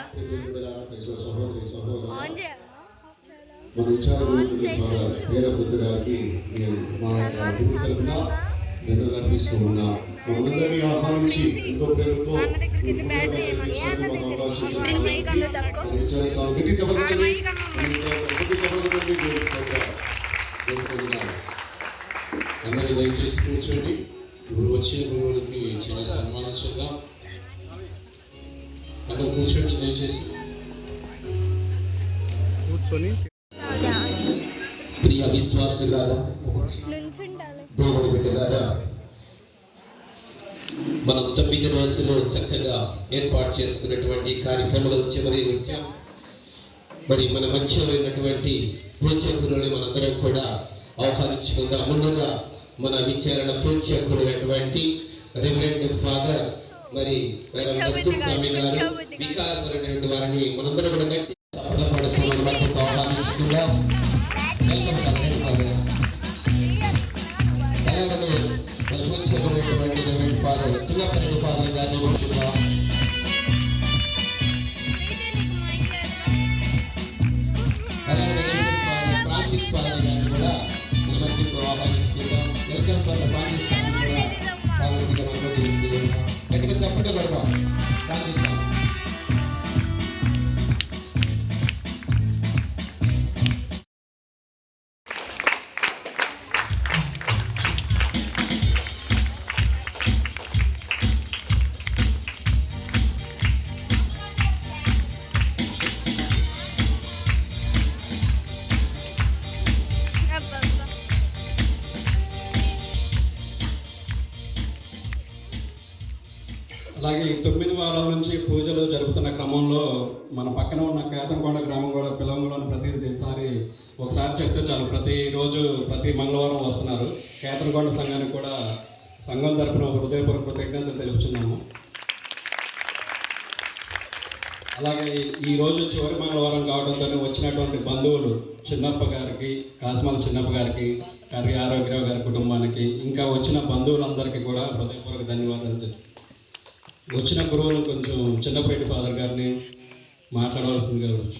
సహోదరి సహోదరు మన విచారణ గారికి మా యొక్క తరఫున ధన్యవాదాలు ఇస్తూ ఉన్నాం. మనందరినీ ఆహ్వానించి ఎంతో ప్రేమతో అందరూ దయచేసి కూర్చోండి. ఇప్పుడు వచ్చిన గురువులకి చిన్న సన్మానం చేద్దాం. అందరూ కూర్చోండి దయచేసి. కూర్చొని ప్రియ విశ్వాసులారా, దేవుని బిడ్డలారా, మనం 9 రోజులు చక్కగా ఏర్పాటు చేసుకున్నటువంటి కార్యక్రమంలో చివరి విషయం మరి మన మధ్యమైనటువంటి పూజ్యకులని మనందరం కూడా ఆహ్వానించుకుందాం. ముందుగా మన విచారణ పూజ్యకుడైనటువంటి రెవరెండ్ ఫాదర్ మరి స్వామి గారు వికారమైనటువంటి వారిని మనందరం కూడా గట్టి సఫలపడుతున్న ఆహ్వానించుకుందాం. అలాగే మన పూజ్యకుడైనటువంటి రెవరెండ్ ఫాదర్ చిన్నప్పటి ఫాదర్ గారిని కూడా ఫ్రాన్సిస్ ఫాదర్ గారిని కూడా మన మధ్యకు ఆహ్వానిస్తున్నాం. వెల్కమ్ ఫర్ ఫ్రాన్సిస్ ఫాదర్ గట్టిగా తప్పకుండా కొడతాం. ఫ్రాన్సిస్ అలాగే 9 వారాల నుంచి పూజలు జరుపుతున్న క్రమంలో మన పక్కన ఉన్న కేతంకొండ గ్రామం కూడా పిలవంలోని ప్రతిసారి ఒకసారి చెప్తే చాలు, ప్రతిరోజు ప్రతి మంగళవారం వస్తున్నారు. కేతంకొండ సంఘానికి కూడా సంఘం తరపున హృదయపూర్వక కృతజ్ఞతలు తెలుపుతున్నాము. అలాగే ఈరోజు చివరి మంగళవారం కావడంతో వచ్చినటువంటి బంధువులు చిన్నప్ప గారికి, కాస్మాల చిన్నప్ప గారికి, కర్రీ ఆరోగ్యరావు గారి కుటుంబానికి, ఇంకా వచ్చిన బంధువులందరికీ కూడా హృదయపూర్వక ధన్యవాదాలు చెప్తాను. వచ్చిన గురువులు కొంచెం చిన్నపేట ఫాదర్ గారిని మాట్లాడవలసిందిగా వచ్చు.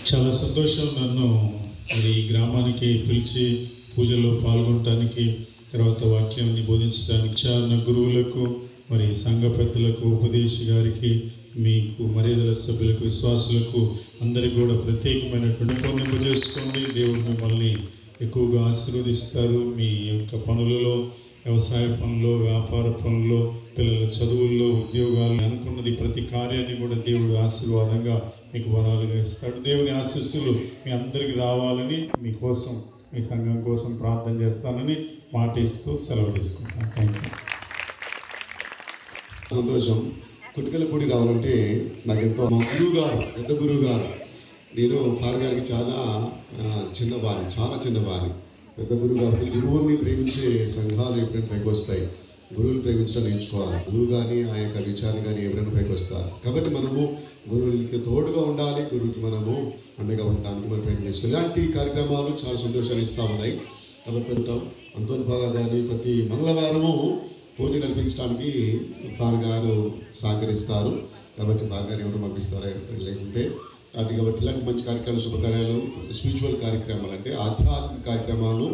చాలా సంతోషం నన్ను మరి ఈ గ్రామానికి పిలిచి పూజలో పాల్గొనడానికి, తర్వాత వాక్యాన్ని బోధించడానికి చారిన గురువులకు, మరి సంఘ పెద్దలకు, ఉపదేశి గారికి, మీకు మర్యాదల సభ్యులకు, విశ్వాసులకు అందరికీ కూడా ప్రత్యేకమైనటువంటి పొందింపు చేసుకోండి. దేవుడు మిమ్మల్ని ఎక్కువగా ఆశీర్వదిస్తారు. మీ యొక్క పనులలో, వ్యవసాయ పనుల్లో, వ్యాపార పనుల్లో, పిల్లల చదువుల్లో, ఉద్యోగాలు అనుకున్నది ప్రతి కార్యాన్ని కూడా దేవుడు ఆశీర్వాదంగా మీకు వరాలుగా ఇస్తాడు. దేవుని ఆశీస్సులు మీ అందరికీ రావాలని, మీకోసం, మీ సంఘం కోసం ప్రార్థన చేస్తానని మాటిస్తూ సెలవు తీసుకుంటాను. Thank you. సంతోషం. కుటికలపూడి రావాలంటే నాకు ఎంతో మా గురువు గారు, పెద్ద గురువు గారు, నేను ఫాదర్ గారికి చాలా చిన్నవారిని, చాలా చిన్నవారిని. పెద్ద గురువు గారు గురువుని ప్రేమించే సంఘాలు ఎప్పుడైనా పైకి వస్తాయి. గురువులు ప్రేమించడం నేర్చుకోవాలి. గురువు కానీ ఆ యొక్క విచారణ కానీ ఎవరైనా పైకి వస్తారు. కాబట్టి మనము గురువులకి తోడుగా ఉండాలి, గురువుకి మనము అండగా ఉండడానికి మనం ప్రయత్నం చేసుకోవాలి. ఇలాంటి కార్యక్రమాలు చాలా సంతోషాన్ని ఇస్తూ ఉన్నాయి. కాబట్టి పెడతాం. అంతోని ఫాదర్ గారిని ప్రతి మంగళవారము పూజ నడిపించడానికి ఫాదర్ గారు సహకరిస్తారు. కాబట్టి ఫాదర్ గారు ఎవరు పంపిస్తారో లేకుంటే కాబట్టి ఇలాంటి మంచి కార్యక్రమాలు, శుభకార్యాలు, స్పిరిచువల్ కార్యక్రమాలు అంటే ఆధ్యాత్మిక కార్యక్రమాలు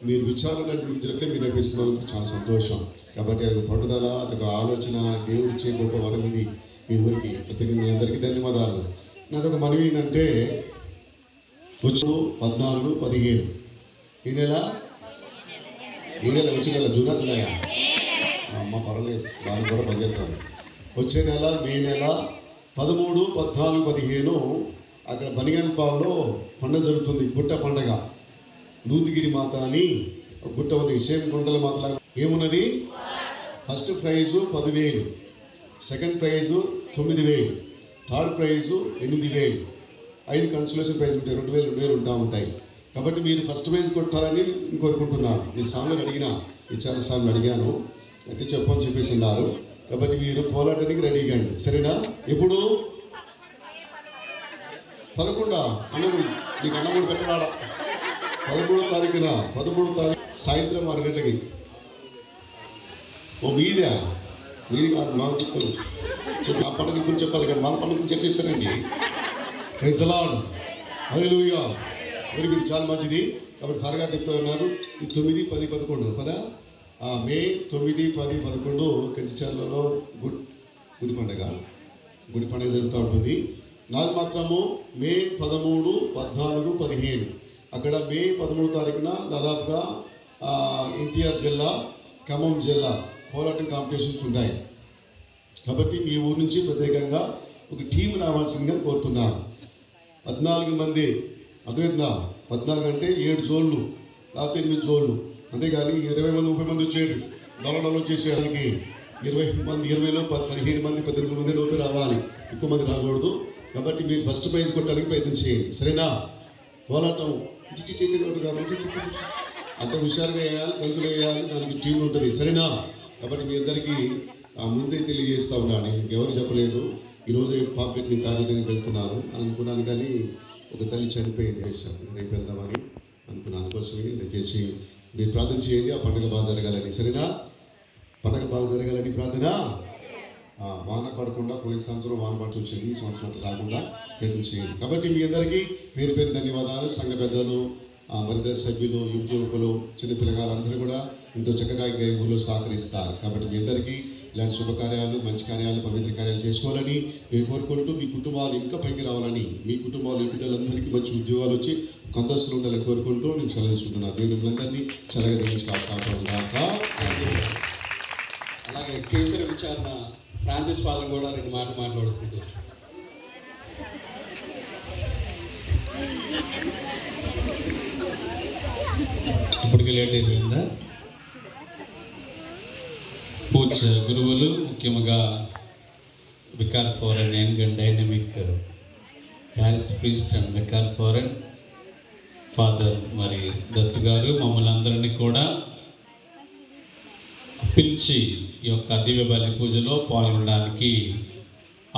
మీరు విచారణ నడిపించినట్లే మీరు నడిపిస్తున్నందుకు చాలా సంతోషం. కాబట్టి అది పట్టుదల, అదొక ఆలోచన, దేవుడు ఇచ్చే గొప్ప వరం ఇది మీ ఊరికి. ప్రత్యేకంగా మీ అందరికీ ధన్యవాదాలు. నాదొక మనవి ఏంటంటే వచ్చు 14, 15 ఈ నెల వచ్చే నెల జూనా జులై అమ్మ పర్వాలేదు, దాని కూడా పనిచేస్తాను. వచ్చే నెల మే నెల 13, 14, 15 అక్కడ బనిగన్పాల్లో పండుగ జరుగుతుంది, గుట్ట పండగ. దూదిగిరి మాత అని ఒక గుట్ట ఉంది, సేమ్ కొండల మాతలా. ఏమున్నది? First prize 10,000, second price 9,000, third price 8,000, 5 consolation praise ఉంటాయి, 2,000 ఉంటా ఉంటాయి. కాబట్టి మీరు ఫస్ట్ ప్రైజ్ కొట్టాలని కోరుకుంటున్నాను. ఈ సాంగ్లు అడిగిన చాలా సార్లు అడిగాను, అయితే చెప్పని చెప్పేసి ఉన్నారు. కాబట్టి మీరు పోరాటానికి రెడీ కండి, సరేనా? ఎప్పుడు? 11 అన్నమూడి, మీకు అన్నమూడి పెట్టరాడా? 13వ తారీఖున, 13వ తారీఖు సాయంత్రం 6 గంటలకి. ఓ మీది కాదు, మాకు చెప్తాను. నా పండుగ గురించి చెప్పాలి కానీ మన పండుగ గురించి చెప్తానండి. Praise the Lord, hallelujah. Very good, చాలా మంచిది. కాబట్టి త్వరగా చెప్తా ఉన్నారు. ఈ 9, 10, 11 కదా, మే 9, 10, 11 కంచిచర్లలో గుడి పండుగ జరుగుతూ ఉంటుంది. నాది మాత్రము మే 13, 14, 15. అక్కడ మే 13వ తారీఖున దాదాపుగా ఎన్టీఆర్ జిల్లా, ఖమ్మం జిల్లా పోరాటం కాంపిటీషన్స్ ఉంటాయి. కాబట్టి మీ ఊరు నుంచి ప్రత్యేకంగా ఒక టీం రావాల్సిందిగా కోరుతున్నాను. 14 మంది, అర్థమవుతుందా? 14 అంటే 7 జోళ్ళు లేకపోతే 8 జోళ్ళు, అంతేగాని 20 మంది 30 మంది వచ్చేది డొల్ల చేసేదానికి. 20 మంది 20లో 15 మంది 18 మంది లోపే రావాలి, ఎక్కువ మంది రాకూడదు. కాబట్టి మీరు ఫస్ట్ ప్రైజ్ కొట్టడానికి ప్రయత్నం చేయండి, సరేనా? పోరాటం అంత హుషారుగా వేయాలి, గంతులు వేయాలి, దానికి టీం ఉంటుంది, సరేనా? కాబట్టి మీ అందరికీ ముందే తెలియజేస్తా ఉన్నాను. ఇంకెవరు చెప్పలేదు. ఈరోజు పాకెట్ని తాజాగా వెళ్తున్నారు అని అనుకున్నాను, కానీ ఒక తల్లి చనిపోయింది, రేపు వెళ్దామని అనుకున్నాను. అందుకోసమే దయచేసి మీరు ప్రార్థన చేయండి, ఆ పండుగ బాగా జరగాలని, సరేనా? పండుగ బాగా జరగాలని ప్రార్థన. వాన పడకుండా, పోయిన సంవత్సరం వాన పడుతూ వచ్చింది, ఈ సంవత్సరం రాకుండా ప్రయత్నం చేయండి. కాబట్టి మీ అందరికీ పేరు పేరు ధన్యవాదాలు. సంఘ పెద్దలు, మరిద్దరు సభ్యులు, యువకులు, చిన్న పిల్లగాళ్ళందరూ కూడా ఎంతో చక్కగా ఈ ఊళ్ళో సహకరిస్తారు. కాబట్టి మీ అందరికీ ఇలాంటి శుభకార్యాలు, మంచి కార్యాలు, పవిత్ర కార్యాలు చేసుకోవాలని నేను కోరుకుంటూ, మీ కుటుంబాలు ఇంకా పైకి రావాలని, మీ కుటుంబాలు బిడ్డలందరికీ మంచి ఉద్యోగాలు వచ్చి అంతస్తులు ఉండాలని కోరుకుంటూ నేను సెలవుకుంటున్నాను. దేవుళ్ళందరినీ చల్లగా దీవించుకోవాల్సిన. అలాగే కేసరి విచారణ ఫ్రాన్సిస్ ఫాదర్ కూడా 2 మాటలు మాట్లాడుతుంటారు. ఇప్పటికే లేట్ అయిపోయిందా? పూజ గురువులు, ముఖ్యంగా vicar foreign young and dynamic Paris priest and vicar foreign father మరి దత్తు గారు మమ్మల్ని అందరినీ కూడా పిలిచి ఈ యొక్క దివ్య బలి పూజలో పాల్గొనడానికి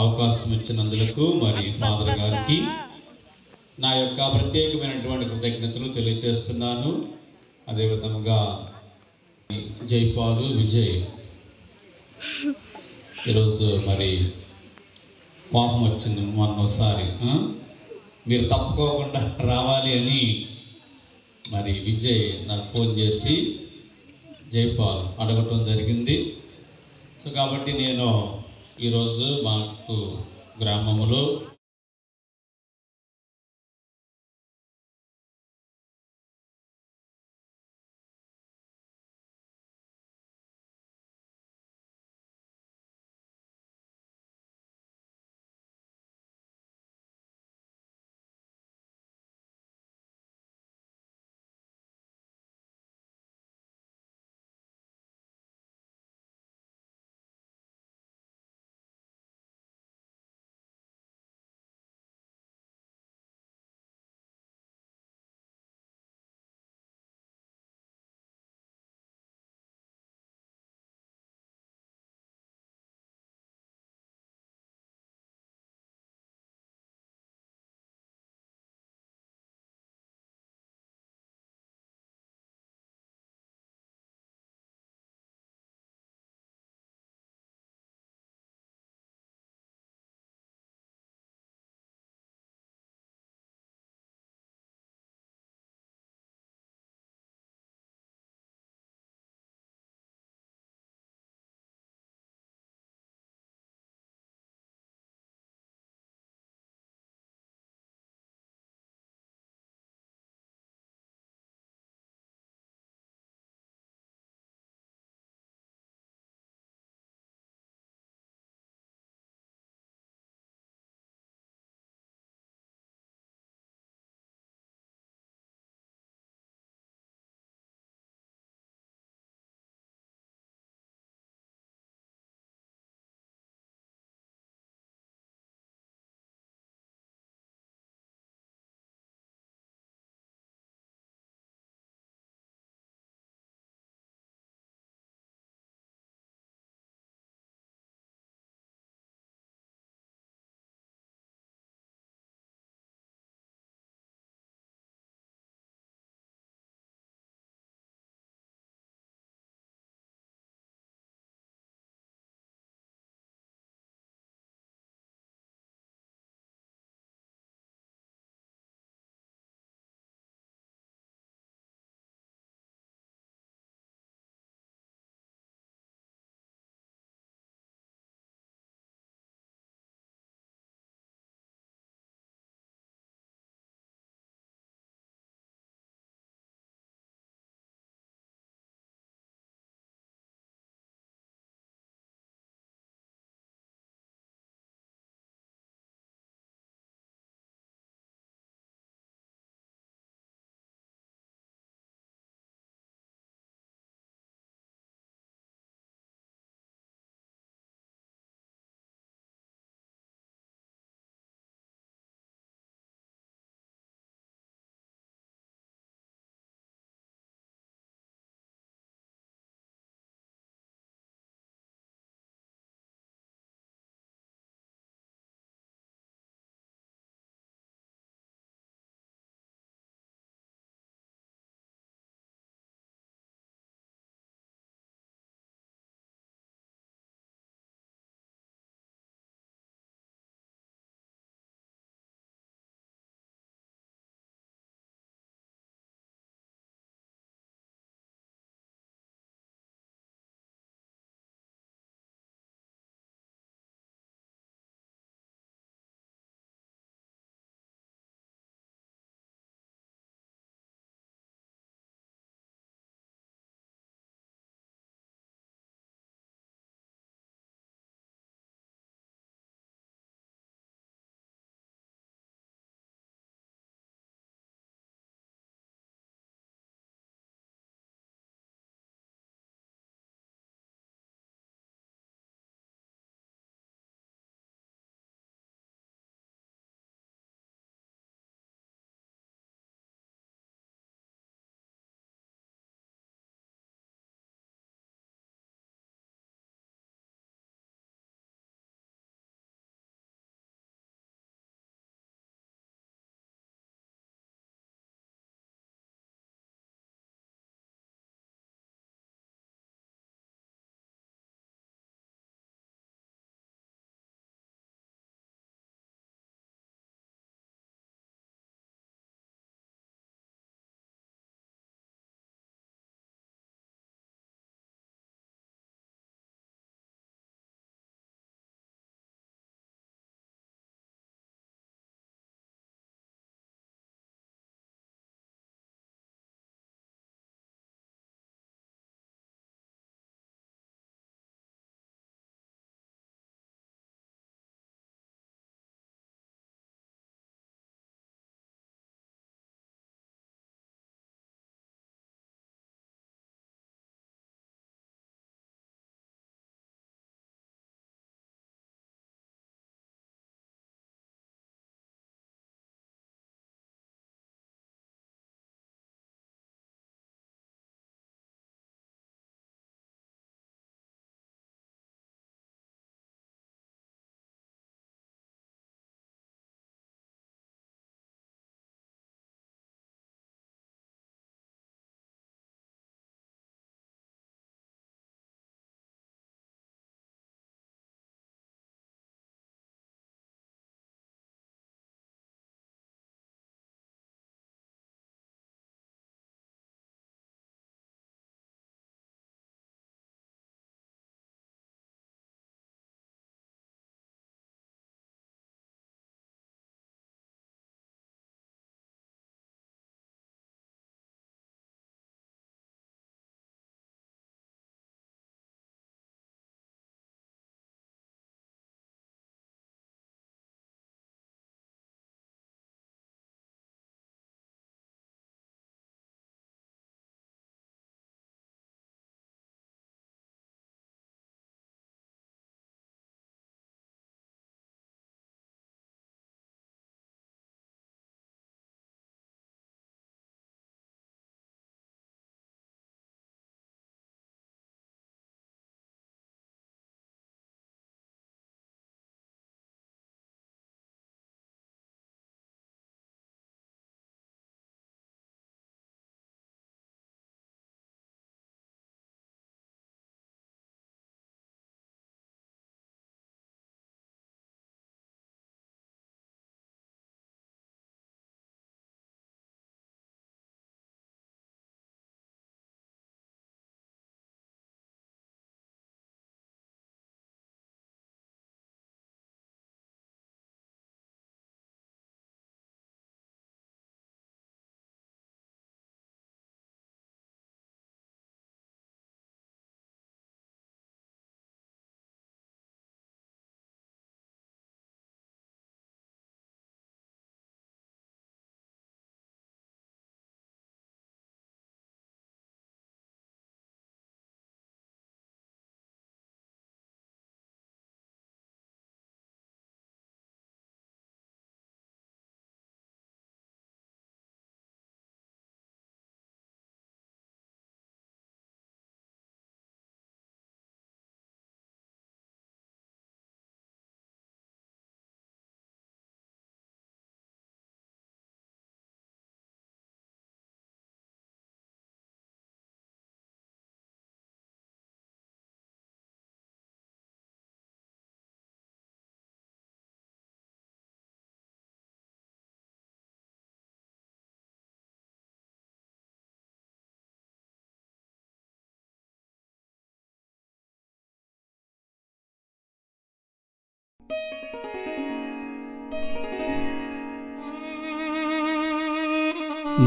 అవకాశం ఇచ్చినందుకు మరి ఫాదర్ గారికి నా యొక్క ప్రత్యేకమైనటువంటి కృతజ్ఞతలు తెలియజేస్తున్నాను. అదేవిధంగా జైపాలు, విజయ్ ఈరోజు మరి కోపం వచ్చింది మొన్నోసారి, మీరు తప్పుకోకుండా రావాలి అని మరి విజయ్ నాకు ఫోన్ చేసి జైపాల్ అడగటం జరిగింది. సో కాబట్టి నేను ఈరోజు మాకు గ్రామంలో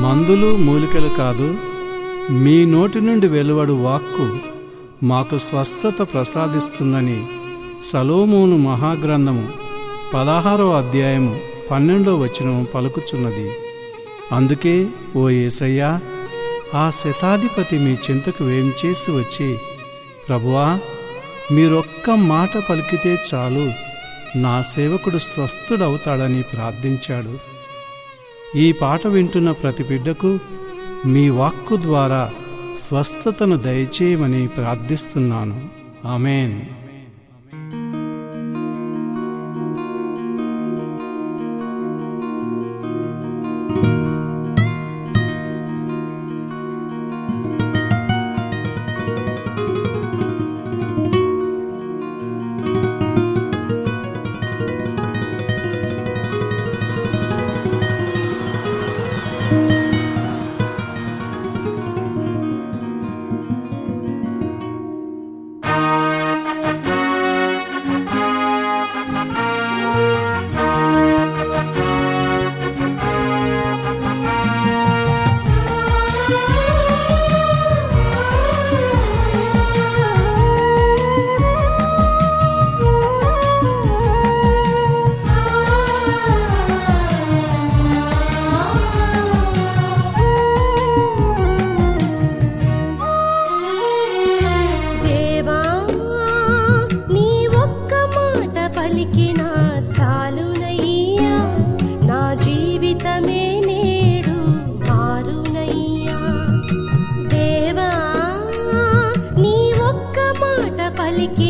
మందులు మూలికలు కాదు, మీ నోటి నుండి వెలువడు వాక్కు మాకు స్వస్థత ప్రసాదిస్తుందని సలోమోను మహాగ్రంథము 16వ అధ్యాయము 12వ వచనం పలుకుచున్నది. అందుకే ఓ యేసయ్యా, ఆ శతాధిపతి మీ చింతకు వేంచేసి వచ్చి, ప్రభువా, మీరొక్క మాట పలికితే చాలు, నా సేవకుడు స్వస్థుడవుతాడని ప్రార్థించాడు. ఈ పాట వింటున్న ప్రతి బిడ్డకు మీ వాక్కు ద్వారా స్వస్థతను దయచేయమని ప్రార్థిస్తున్నాను. ఆమేన్. పలికి